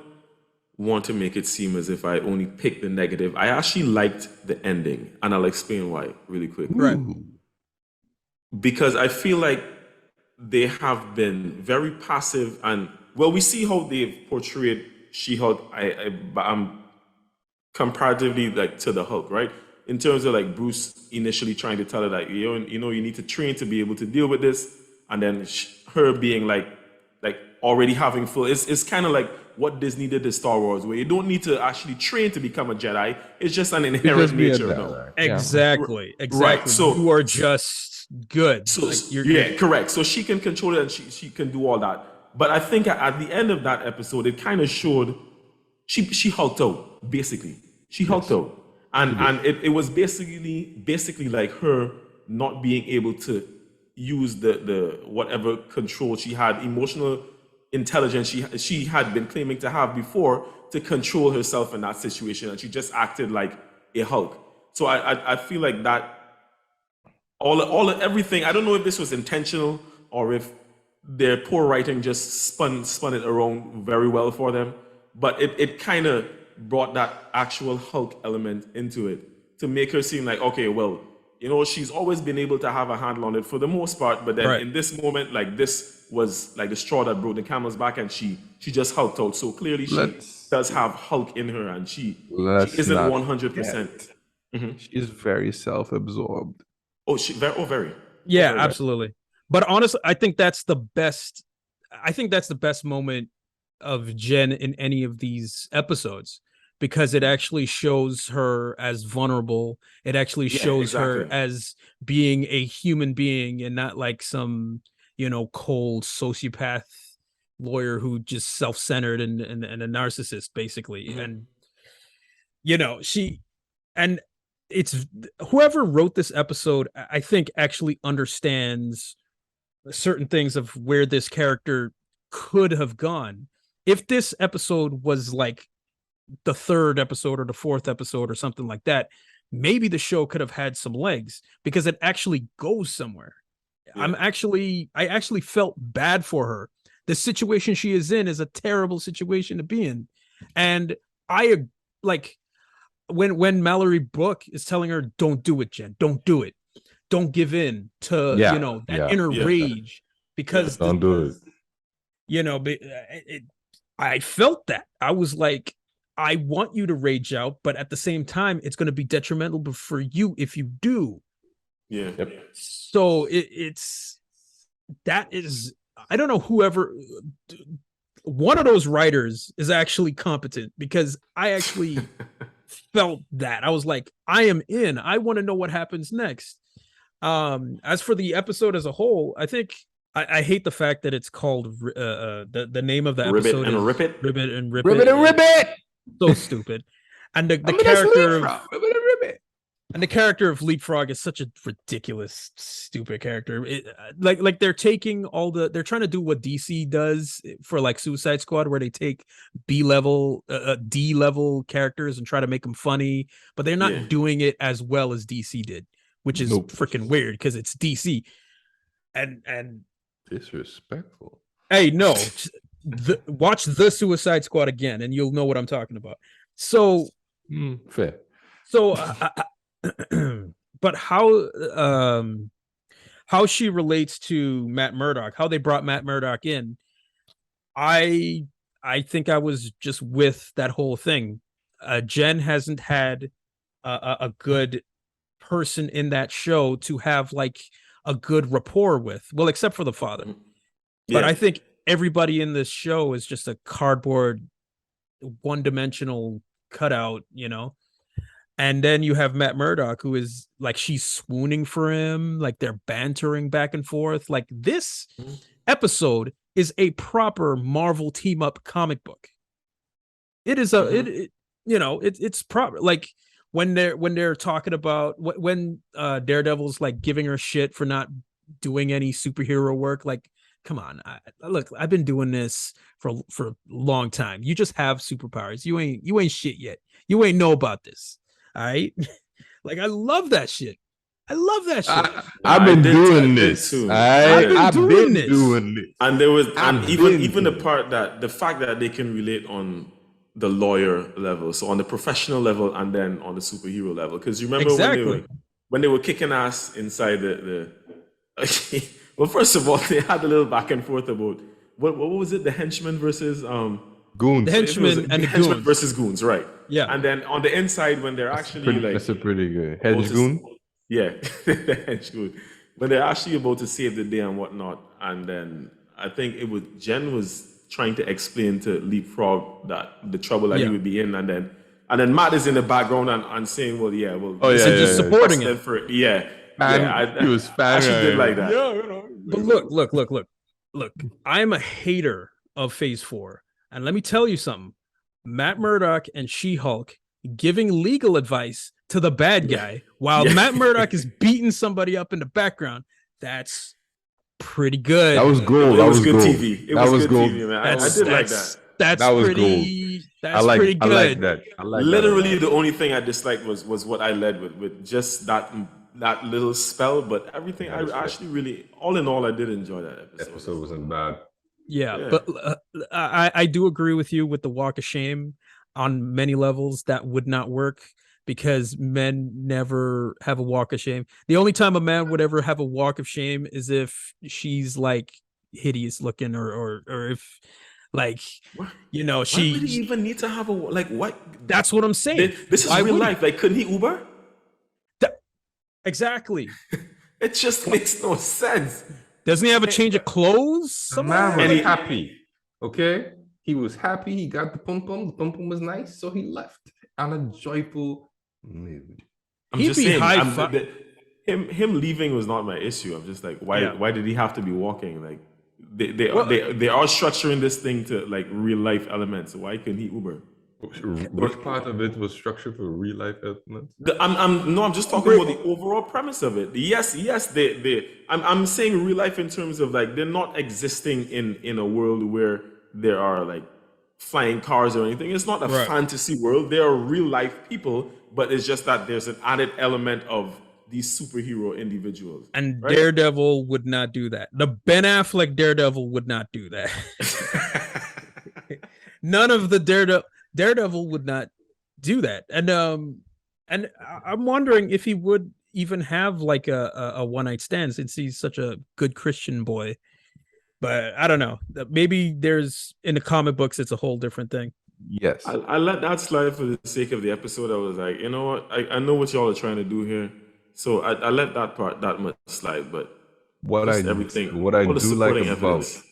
want to make it seem as if I only picked the negative. I actually liked the ending, and I'll explain why really quick. Right. Because I feel like they have been very passive, and well, we see how they've portrayed She-Hulk. I'm comparatively like to the Hulk, right? In terms of like Bruce initially trying to tell her that you need to train to be able to deal with this, and then her being like already having full. It's kind of like what Disney did to Star Wars, where you don't need to actually train to become a Jedi. It's just an inherent nature. No. Exactly. Right. So you are just good. So Like, correct. So she can control it, and she can do all that. But I think at the end of that episode, it kind of showed she hulked out. Basically, she hulked out, and it was basically like her not being able to use the whatever control she had, emotional intelligence she had been claiming to have before, to control herself in that situation, and she just acted like a Hulk. So I feel like that everything. I don't know if this was intentional or if their poor writing just spun it around very well for them, but it kind of brought that actual Hulk element into it to make her seem like, okay, well, she's always been able to have a handle on it for the most part, but then in this moment, like, this was like the straw that broke the camel's back, and she just hulked out. So clearly she does have Hulk in her, and she isn't 100%. She's very self-absorbed. Oh, very. Yeah, very, absolutely. But honestly, I think that's the best moment of Jen in any of these episodes, because it actually shows her as vulnerable. It actually shows her as being a human being and not like some, cold sociopath lawyer who just self-centered and a narcissist, basically. And it's whoever wrote this episode, I think actually understands certain things of where this character could have gone. If this episode was like the third episode or the fourth episode or something like that, maybe the show could have had some legs because it actually goes somewhere. Yeah. I actually felt bad for her. The situation she is in is a terrible situation to be in. And I like when Mallory Book is telling her, don't do it, Jen, don't do it. Don't give in to, that inner rage because don't do it. I felt that. I was like, I want you to rage out, but at the same time, it's going to be detrimental for you if you do. Yeah. Yep. So I don't know, whoever, one of those writers is actually competent because I actually felt that. I was like, I am in. I want to know what happens next. As for the episode as a whole, I think I hate the fact that it's called the name of the episode is Rip It. So stupid. And the character of Leapfrog is such a ridiculous, stupid character. Like they're taking they're trying to do what DC does for like Suicide Squad, where they take B-level, D-level characters and try to make them funny, but they're not doing it as well as DC did, which is freaking weird because it's DC. And disrespectful. Hey, no. Watch the Suicide Squad again and you'll know what I'm talking about. So fair. So but how she relates to Matt Murdock, how they brought Matt Murdock in, I think I was just with that whole thing. Jen hasn't had a good person in that show to have like a good rapport with, well, except for the father. But I think everybody in this show is just a cardboard, one-dimensional cutout, And then you have Matt Murdock, who is like, she's swooning for him, like they're bantering back and forth. Like this episode is a proper Marvel team-up comic book. It is it's proper. Like when they're talking about when Daredevil's like giving her shit for not doing any superhero work, like, come on, look, I've been doing this for a long time. You just have superpowers. You ain't shit yet. You ain't know about this. All right. Like, I love that shit. I've been doing this. I've been doing this. And there was even the part that the fact that they can relate on the lawyer level, so on the professional level, and then on the superhero level. Because you remember when they were kicking ass inside the well, first of all, they had a little back and forth about what was it? The henchmen versus goons. The henchmen and the goons versus goons, right? Yeah. And then on the inside, when they're that's a pretty good hedge goon. Yeah, the hedge goon. When they're actually about to save the day and whatnot, and then I think Jen was trying to explain to Leapfrog that the trouble that he would be in, and then Matt is in the background and saying, just supporting it for it. Yeah. He was fat. She did like that. But look. I'm a hater of Phase 4, and let me tell you something. Matt Murdock and She-Hulk giving legal advice to the bad guy while Matt Murdock is beating somebody up in the background. That's pretty good. That was gold. That was good TV. It was good TV, man. I did like that. That was pretty. That's pretty good. I like that. Literally, the only thing I disliked was what I led with just that little spell, but everything I actually really, all in all, I did enjoy that episode. The episode wasn't bad. Yeah. But I do agree with you with the walk of shame on many levels. That would not work because men never have a walk of shame. The only time a man would ever have a walk of shame is if she's like hideous looking or if like, what? She. Why would he even need to have what? That's what I'm saying. This is real life. Like, couldn't he Uber? Exactly. It just makes no sense. Doesn't he have a change of clothes? The man was happy. Okay, he was happy. He got the pum pum. The pum pum was nice, so he left on a joyful mood. I'm just saying, him leaving was not my issue. I'm just like, why did he have to be walking? Like, they are structuring this thing to like real life elements. So why couldn't he Uber? Which part of it was structured for real life elements? I'm just talking about the overall premise of it. Yes, I'm saying real life in terms of like they're not existing in a world where there are like flying cars or anything. It's not a Right. fantasy world. They are real life people, but it's just that there's an added element of these superhero individuals. And right? Daredevil would not do that. The Ben Affleck Daredevil would not do that. None of the Daredevil would not do that. And I'm wondering if he would even have like a one night stand since he's such a good Christian boy. But I don't know. Maybe there's in the comic books it's a whole different thing. Yes. I let that slide for the sake of the episode. I was like, you know what? I know what y'all are trying to do here. So I let that part that much slide, but what I everything what I all the do like supporting about evidence.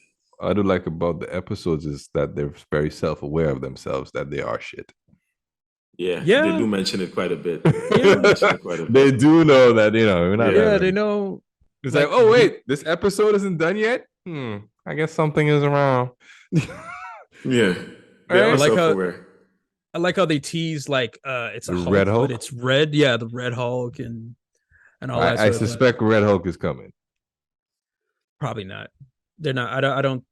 I do like about the episodes is that they're very self-aware of themselves that they are shit. Yeah, Yeah. they do mention it quite a bit. Yeah. They do know that, we're not Yeah, they know. It's like, oh wait, this episode isn't done yet. I guess something is around. Yeah, they are like how- self-aware. I like how they tease like it's a The Hulk, Red Hulk? but it's red. Yeah, the Red Hulk and all that. I suspect Red Hulk is coming. Probably not. They're not. I don't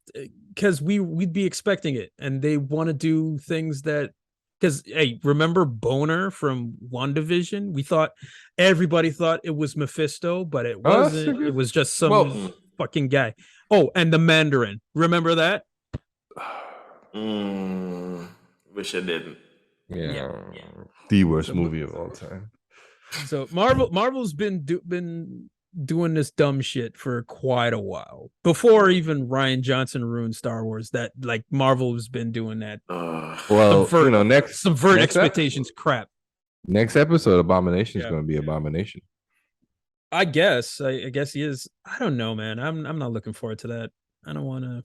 because we'd be expecting it, and they want to do things that. Because hey, remember Boner from WandaVision? Everybody thought it was Mephisto, but it wasn't. It was just some fucking guy. Oh, and the Mandarin. Remember that? Wish I didn't. Yeah. The worst movie of all time. So Marvel's been doing this dumb shit for quite a while before even Rian Johnson ruined Star Wars. That like Marvel has been doing that. Well, subvert expectations. Crap. Next episode, Abomination is going to be Abomination. I guess. I guess he is. I don't know, man. I'm not looking forward to that. I don't want to.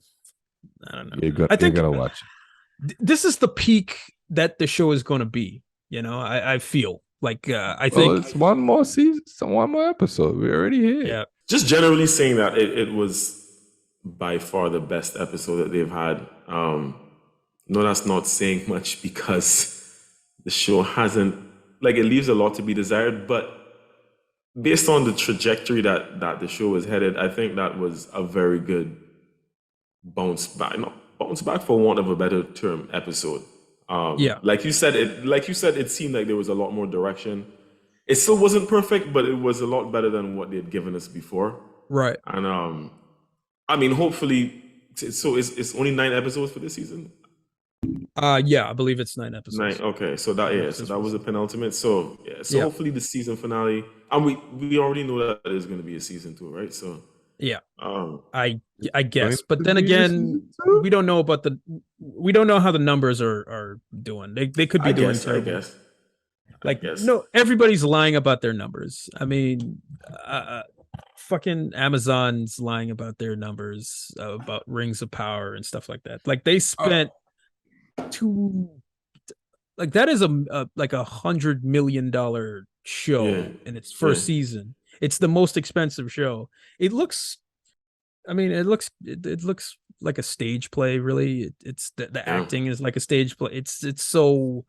I don't know. I think you're gonna watch it. This is the peak that the show is going to be. I feel like I think it's one more season, one more episode. We're already here. Yeah. Just generally saying that it was by far the best episode that they've had. No, that's not saying much because the show hasn't it leaves a lot to be desired. But based on the trajectory that the show is headed, I think that was a very good bounce back for want of a better term episode. Like you said, it seemed like there was a lot more direction. It still wasn't perfect, but it was a lot better than what they had given us before. Right. And I mean, hopefully, so it's only 9 episodes for this season. Yeah, I believe it's 9 episodes. 9. Okay, so that was a penultimate. So hopefully the season finale, and we already know that there's going to be a season 2, right? So yeah, I guess, but then again, we don't know how the numbers are doing. They could be doing terrible. I guess. No, everybody's lying about their numbers. I mean, fucking Amazon's lying about their numbers about Rings of Power and stuff like that. Like they spent that is a $100 million show in its first season. It's the most expensive show. It looks like a stage play. Really, it's the acting is like a stage play. It's so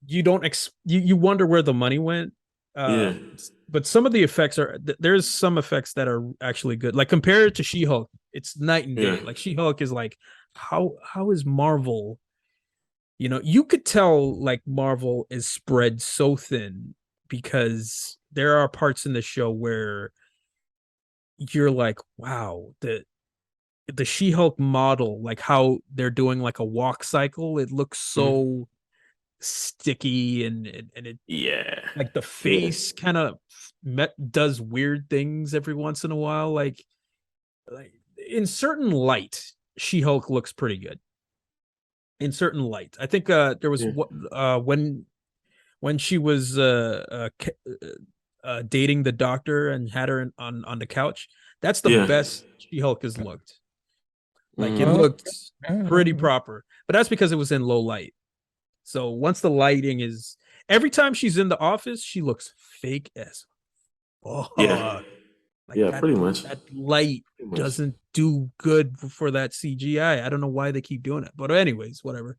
you don't you wonder where the money went. But some of the effects there's some effects that are actually good. Like compared to She-Hulk, it's night and day. Like She-Hulk is like how is Marvel? You could tell like Marvel is spread so thin because there are parts in the show where you're like, wow, the She-Hulk model, like how they're doing like a walk cycle, it looks so sticky and it like the face kind of does weird things every once in a while. Like in certain light, She-Hulk looks pretty good. In certain light, I think there was when she was dating the doctor and had her on the couch. That's the best She-Hulk has looked. Like it looked pretty proper, but that's because it was in low light. So once the lighting is, every time she's in the office, she looks fake as. Pretty much. That light doesn't do good for that CGI. I don't know why they keep doing it, but anyways, whatever.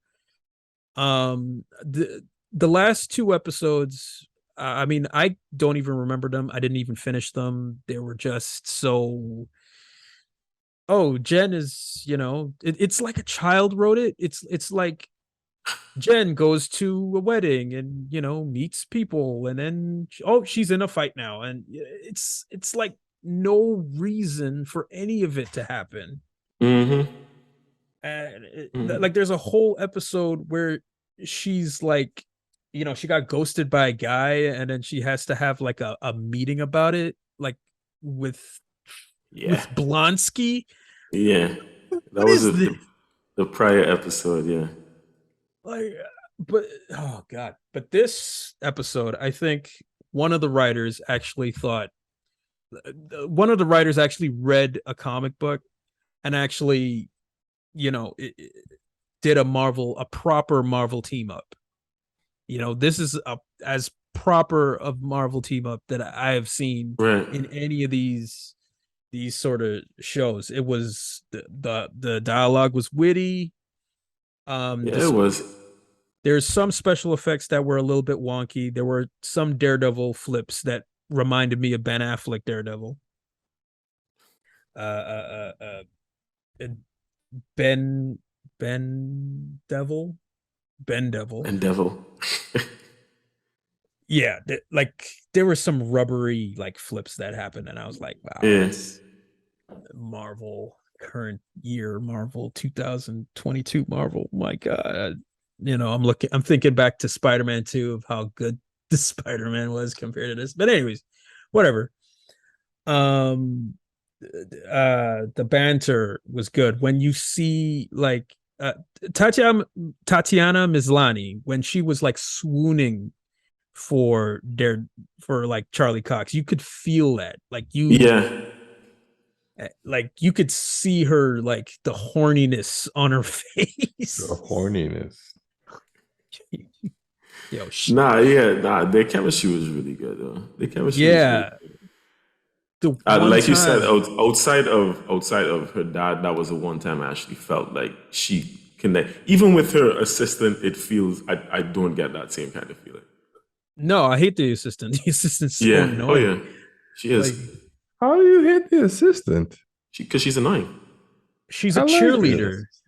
The last two episodes, I mean, I don't even remember them. I didn't even finish them. They were just so. Oh, Jen is, it's like a child wrote it. It's like Jen goes to a wedding and meets people, and then she's in a fight now, and it's like no reason for any of it to happen. Mm-hmm. And Mm-hmm. like there's a whole episode where she's like, she got ghosted by a guy, and then she has to have like a meeting about it, like with Yeah. Blonsky. Yeah. That What was is this? the prior episode. Yeah. Like, but oh god, but this episode, I think one of the writers actually thought one of the writers actually read a comic book and actually, it did a proper Marvel team up. This is as proper of Marvel team up that I have seen Right. in any of these sort of shows. It was the dialogue was witty. Yeah, This it was. There's some special effects that were a little bit wonky. There were some Daredevil flips that reminded me of Ben Affleck Daredevil. And Ben Devil, Ben Devil. And Devil. Yeah, like there were some rubbery like flips that happened, and I was like, wow, Yeah. that's Marvel current year, Marvel 2022 Marvel. My God, I'm thinking back to Spider-Man 2 of how good the Spider-Man was compared to this. But anyways, whatever. The banter was good when you see like Tatiana Maslany when she was like swooning for like Charlie Cox. You could feel that. Yeah. Like you could see her like the horniness on her face. The horniness. Their chemistry was really good though. Their chemistry was really yeah. good. The one Like you said, time, outside of her dad, that was the one time I actually felt like she connect. Even with her assistant, it feels I don't get that same kind of feeling. no, I hate the assistant. The assistant's so Yeah. Oh annoying. yeah. She is. Like How do you hit the assistant? Because she's annoying. she's a I like cheerleader. this.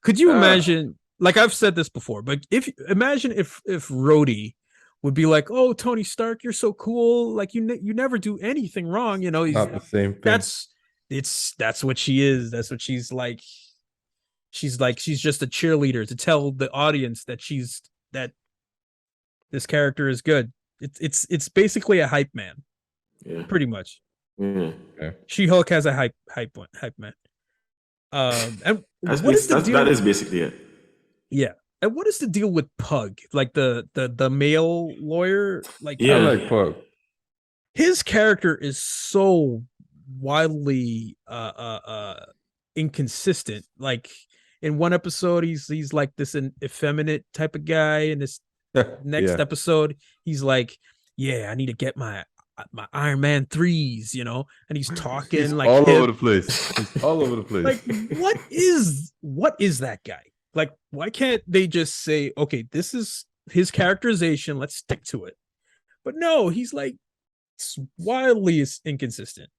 Could you Uh, imagine? Like I've said this before, but imagine if Rhodey would be like, "Oh, Tony Stark, you're so cool. Like you never do anything wrong. not the same thing. That's what she is. That's what she's like. She's just a cheerleader to tell the audience that this character is good. It's basically a hype man, Yeah. pretty much. Yeah. She-Hulk has a hype man. And That is basically it. Yeah. And what is the deal with Pug? Like the male lawyer? Like I Yeah. like Pug. his character is so wildly inconsistent. Like in one episode he's like this effeminate type of guy, and this next Yeah. episode he's like, yeah, I need to get my Iron Man 3s, and he's talking He's like all hip. over the place. He's all over the place. Like what is that guy? Like why can't they just say, okay, this is his characterization, let's stick to it? But no, he's like wildly inconsistent.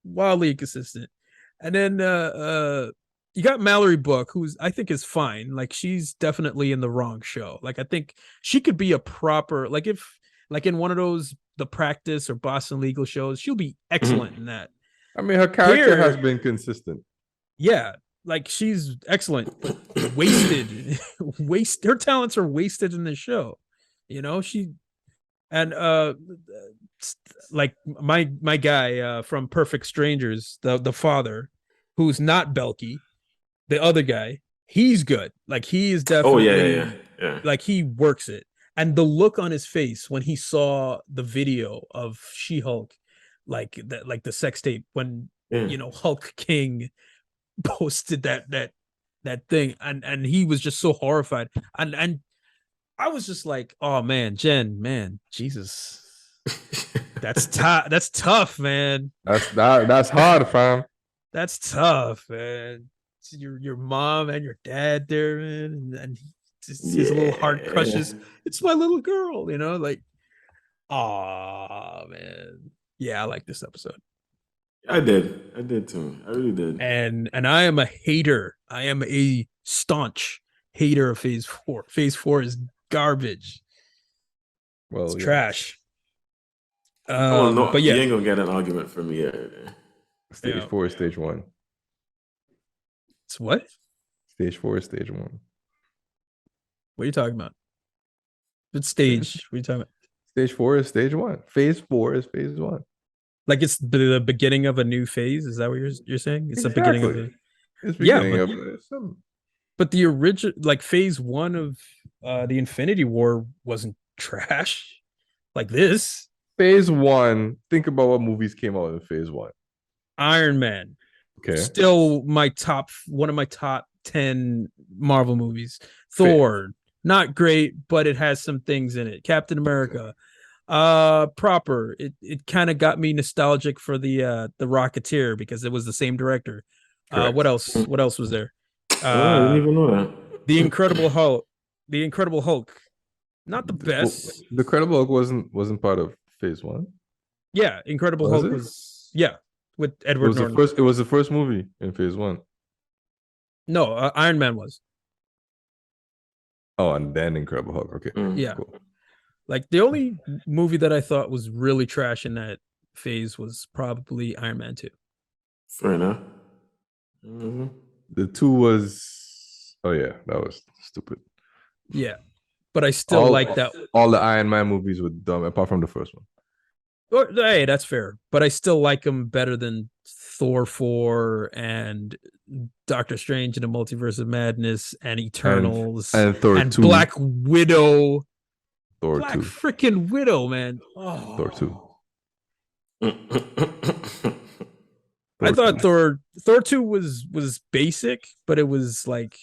And then you got Mallory Book, who's I think is fine. Like she's definitely in the wrong show. Like I think she could be a proper, like if like in one of those The Practice or Boston Legal shows, she'll be excellent in that. I mean, her character has Here- been consistent. Yeah, like she's excellent, but wasted. Her talents are wasted in this show. She and like my guy from Perfect Strangers, the father, who's not Belky, the other guy, he's good. Like he is Oh definitely yeah. like he works it. And the look on his face when he saw the video of She-Hulk, like the sex tape when Yeah. Hulk King posted that thing, and he was just so horrified, and I was just like, oh man, Jen, man, Jesus, that's tough, man. That's hard, fam. That's tough, man. Your mom and your dad there, man, and his little heart Yeah. crushes. It's my little girl, like, oh man. Yeah, I like this episode. I did too. I really did. And I am a hater. I am a staunch hater of Phase 4. Phase 4 is garbage. Well, It's yeah. trash. Oh no, But you yeah, ain't gonna get an argument from me here. Stage Yeah. 4 is stage 1. it's what? Stage 4 is stage 1. What are you talking about? What stage? What are you talking about? Stage 4 is stage 1. Phase 4 is phase 1. Like it's the beginning of a new phase? Is that what you're saying? It's the beginning of Exactly. a It's Yeah, beginning but of some. but the original, like Phase 1 of the Infinity War wasn't trash like this. Phase 1. Think about what movies came out in phase 1. Iron Man, Okay. still one of my top 10 Marvel movies. Thor, not great, but it has some things in it. Captain America, proper. It kind of got me nostalgic for the Rocketeer because it was the same director. Correct. What else? What else was there? Oh, I didn't even know that. The Incredible Hulk. The Incredible Hulk. Not the best. The Credible Hulk wasn't part of phase 1. Yeah, Incredible Was Hulk it? was with It Edward was the Norton. first. It was the first movie in phase 1. No, Iron Man was. Oh, and then Incredible Hulk. Okay. Yeah. Cool. Like the only movie that I thought was really trash in that phase was probably Iron Man 2. Fair enough. Mm-hmm. The 2 was. Oh yeah, that was stupid. Yeah. But I still like that. All the Iron Man movies were dumb, apart from the first one. Hey, that's fair. But I still like them better than Thor 4 and Doctor Strange in the Multiverse of Madness and Eternals and Thor 2. Black Widow. Thor Black 2. freaking Widow, man. Oh. Thor 2. I thought 2. Thor 2 was basic, but it was like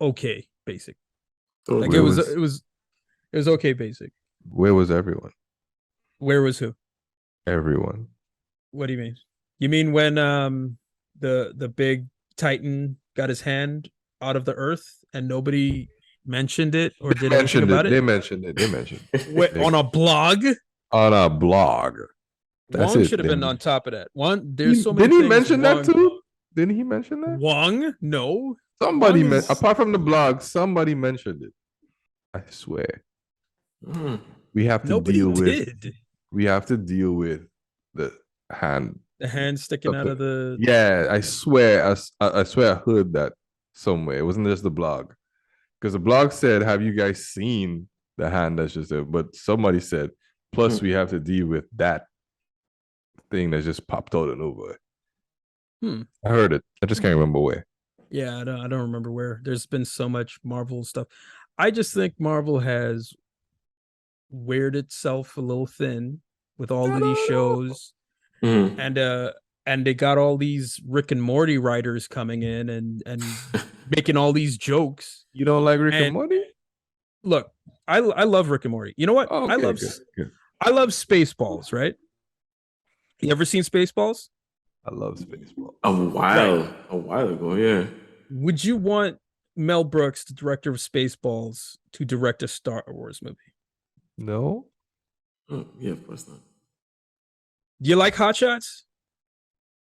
okay basic. Like it was okay basic. Where was everyone? Where was who? Everyone. What do you mean? You mean when the big Titan got his hand out of the earth and nobody mentioned it or did anything about it? They mentioned it. Wait, on a blog? On a blog. That's Wong it. should have been on top of that. There's so many Didn't he things mention Wong, that too? Didn't he mention that? Wong? No. Somebody Wong is- apart from the blog, somebody mentioned it. I swear. We have to Nobody deal with did. we have to deal with the hand. The hand sticking out of the Yeah, I swear I swear I heard that somewhere. It wasn't just the blog. Because the blog said, have you guys seen the hand that's just there? But somebody said, plus we have to deal with that thing that just popped out of nowhere. I heard it. I just can't remember where. Yeah, I don't remember where. There's been so much Marvel stuff. I just think Marvel has weared itself a little thin with all of these shows. And they got all these Rick and Morty writers coming in and making all these jokes. You don't like Rick and Morty? Look, I love Rick and Morty. You know what? Oh, okay, I love Spaceballs, right? You ever seen Spaceballs? I love Spaceballs. A while ago, yeah. Would you want Mel Brooks, the director of Spaceballs, to direct a Star Wars movie? No. Yeah, of course not. Do you like Hot Shots?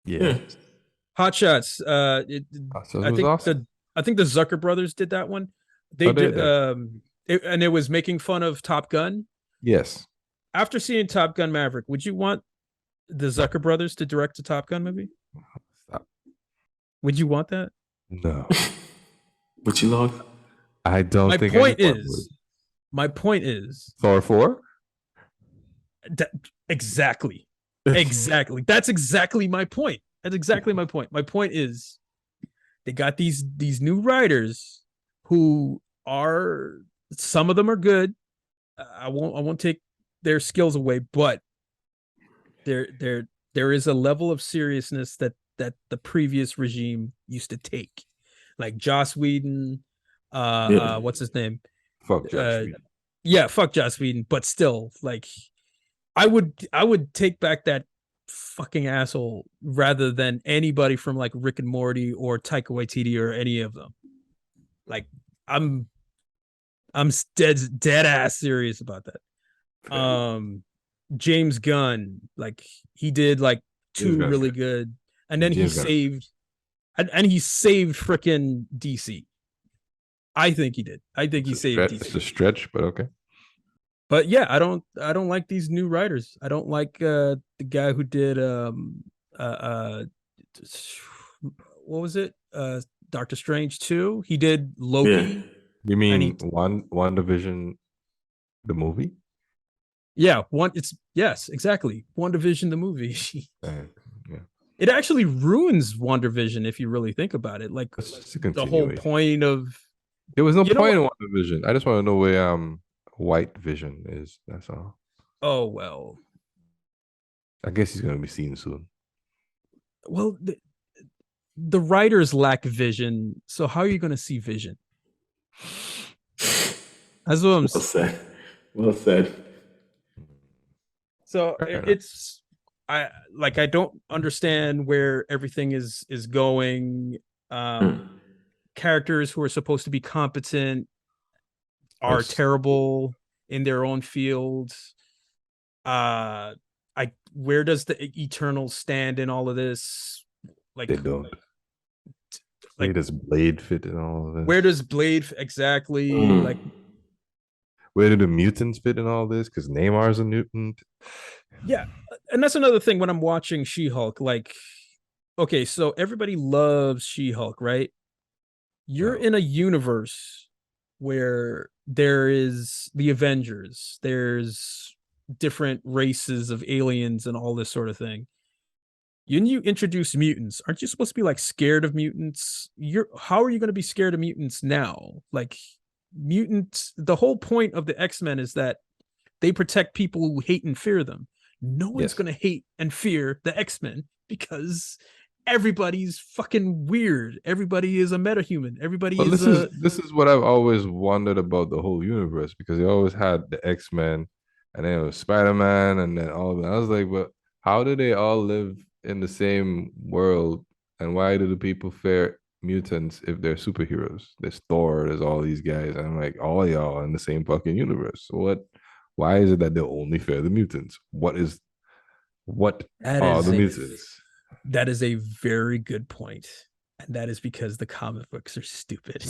Yeah. Hot Shots. Hot Shots was awesome. I think the Zucker brothers did that one. They did, and it was making fun of Top Gun. Yes. After seeing Top Gun Maverick, would you want the Zucker brothers to direct a Top Gun movie? Stop. Would you want that? No. But you love? I don't think. My point is. Thor 4? Exactly. Exactly. That's exactly my point. That's exactly my point. My point is they got these new writers who are, some of them are good. I won't take their skills away, but there is a level of seriousness that the previous regime used to take. Like Joss Whedon, what's his name? Fuck Joss Whedon. Yeah, fuck Joss Whedon, but still, like I would take back that fucking asshole rather than anybody from like Rick and Morty or Taika Waititi or any of them. Like I'm I'm dead ass serious about that. James Gunn, like he did like James two Gunn's really good. good, and Yeah, then he James Gunn. saved, and he saved freaking DC. I think he did. I think he saved It's a DC. stretch, but okay. But yeah, I don't like these new writers. I don't like the guy who did uh uh what was it? Doctor Strange 2. He did Yeah. Loki, You and he mean One Division, the movie? yeah, one it's yes, exactly. WandaVision the movie. Uh, yeah, It actually ruins WandaVision if you really think about it. Like it's just a the whole continuation. point of There was no you know point what? in One Division. I just want to know where White Vision is. That's all. Oh well. I guess he's gonna be seen soon. Well, the writers lack vision, so how are you going to see vision? That's what I'm. Well said. Well said. So Fair enough. it's I don't understand where everything is going. Um, Mm. Characters who are supposed to be competent are Us, terrible in their own fields. I Where does the Eternal stand in all of this? they Like don't. Where like does Blade fit in all of where this? does Blade exactly like? Mm. Where do the mutants fit in all this? Because Neymar's a mutant. Yeah, and that's another thing when I'm watching She-Hulk. Like, okay, so everybody loves She-Hulk, right? You're No. in a universe where there is the Avengers, there's different races of aliens and all this sort of thing. You introduce mutants, aren't you supposed to be like scared of mutants? You're How are you going to be scared of mutants now? Like mutants, the whole point of the X-Men is that they protect people who hate and fear them. No one's Yes. going to hate and fear the X-Men because everybody's fucking weird. Everybody is a metahuman. Everybody Well, is this is what I've always wondered about the whole universe because they always had the X-Men and then it was Spider-Man and then all of that. I was like, but how do they all live in the same world? And why do the people fear mutants if they're superheroes? There's Thor, there's all these guys. And I'm like, all y'all in the same fucking universe. So why is it that they only fear the mutants? What that are is the a mutants? that is a very good point. And that is because the comic books are stupid.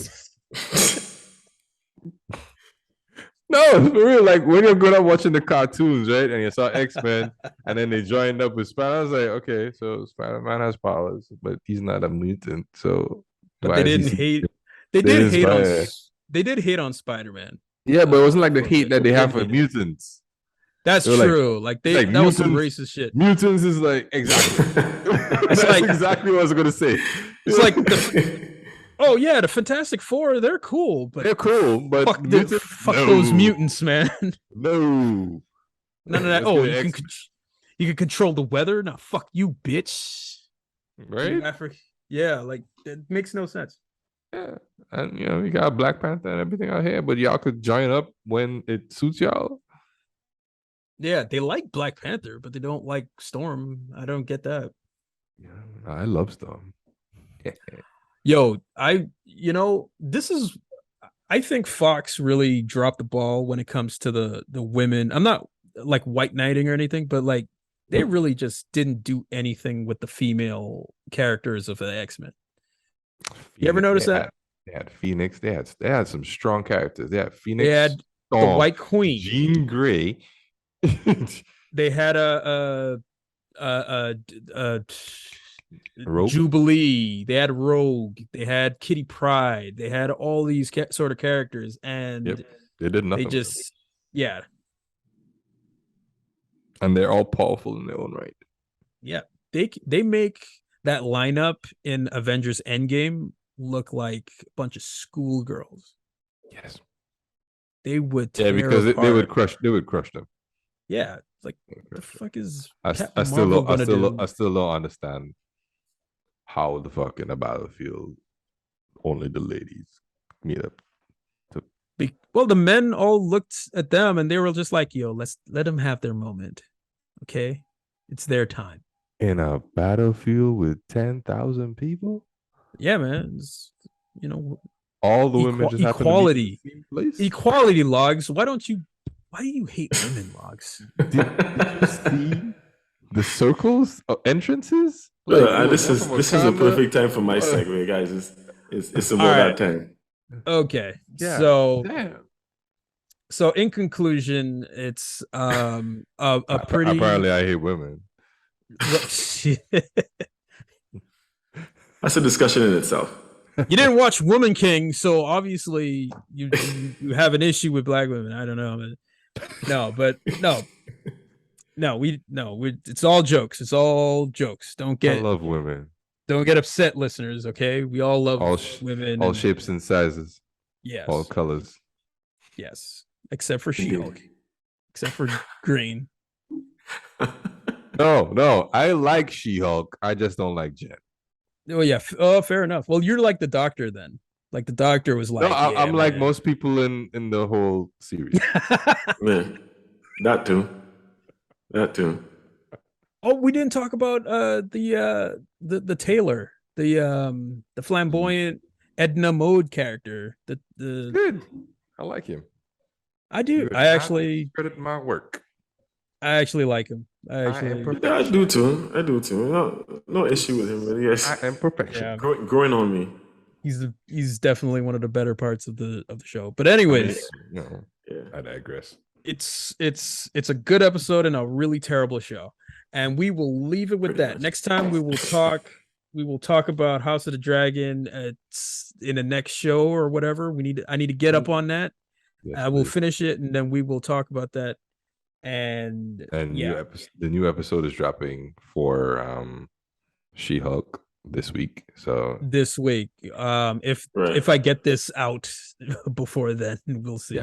No, for real. Like when you're good at watching the cartoons, right? And you saw X-Men and then they joined up with Spider. I was like, okay, so Spider-Man has powers, but he's not a mutant. So But why they is he didn't hate they they did didn't hate on Spider? Spider-Man Yeah, but it wasn't like the for a hate bit. that They they did have for hate it. mutants. That's They were like, true. Like it's like that was some mutants. racist shit. Mutants is like exactly. It's That's like exactly what I was gonna say. it's like oh yeah, the Fantastic Four, they're cool, but They're cool, but mutants, fuck those no, mutants, man. no. None of that. Let's Oh, get an X, you can control the weather. Now fuck you, bitch. You right? Africa. Yeah, like it makes no sense. Yeah, and we got Black Panther and everything out here, but y'all could join up when it suits y'all. Yeah, they like Black Panther, but they don't like Storm. I don't get that. Yeah, I love Storm. Yo, this is I think Fox really dropped the ball when it comes to the women. I'm not like white knighting or anything, but like they really just didn't do anything with the female characters of the X-Men. You ever Phoenix, notice that? they had Phoenix. They had some strong characters. They had They Phoenix, had the Storm, White Queen. Jean Grey. They had a Rogue. Jubilee. They had Rogue. They had Kitty Pryde. They had all these sort of characters, and Yep, they did they nothing with them. just yeah, And they're all powerful in their own right. yeah. They make that lineup in Avengers Endgame look like a bunch of schoolgirls. Yes. They would Yeah, tear because they apart. would crush. They would crush them. Yeah, like They would the crush them. fuck is I Captain still Marvel don't, I gonna still do? I still don't understand how the fuck in a battlefield only the ladies meet up. Well, the men all looked at them and they were just like, "Yo, let's let them have their moment, okay? It's their time." In a battlefield with 10,000 people? Yeah, man. You know, All the women just happen to be in Equality. the same place. Equality, Logz. Why do you hate women, Logz? Did you see the circles of entrances? Like This is a Wakanda. perfect time for my segue, guys. It's about All right. that time. Okay. Yeah. So Damn. so in conclusion, it's a pretty Apparently, I hate women. That's a discussion in itself. You didn't watch Woman King, so obviously you have an issue with black women. I don't know. It's all jokes. It's all jokes. I love women. Don't get upset, listeners. Okay, we all love All women. all shapes and sizes, Yes, all colors. yes, except for She-Hulk, except for green. No, I like She-Hulk. I just don't like Jen. Oh yeah. Oh, fair enough. Well, you're like the Doctor then. Like the Doctor was like, No, I'm like most people in the whole series. Man, that too. Oh, we didn't talk about the Taylor, the flamboyant Edna Mode character. The Good. I like him. I do. Good. I actually credit my work. like him. Yeah, I do too. No issue with him, really. Yes, I am perfection. Yeah. growing on me. He's definitely one of the better parts of the show. But anyways, No, Yeah. I digress. it's a good episode and a really terrible show. And we will leave it with Pretty that. much. Next time we will talk about House of the Dragon in the next show or whatever. I need to get up on that. Yes, I will please. finish it and then we will talk about that. And yeah, the new episode is dropping for She-Hulk this week. So this week. If I get this out before then, we'll see.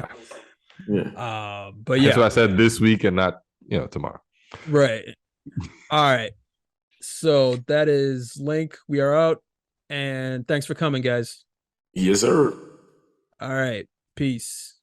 yeah. But yeah. So I said this week and not tomorrow. Right. All right. So that is Link. We are out. And thanks for coming, guys. Yes, sir. All right. Peace.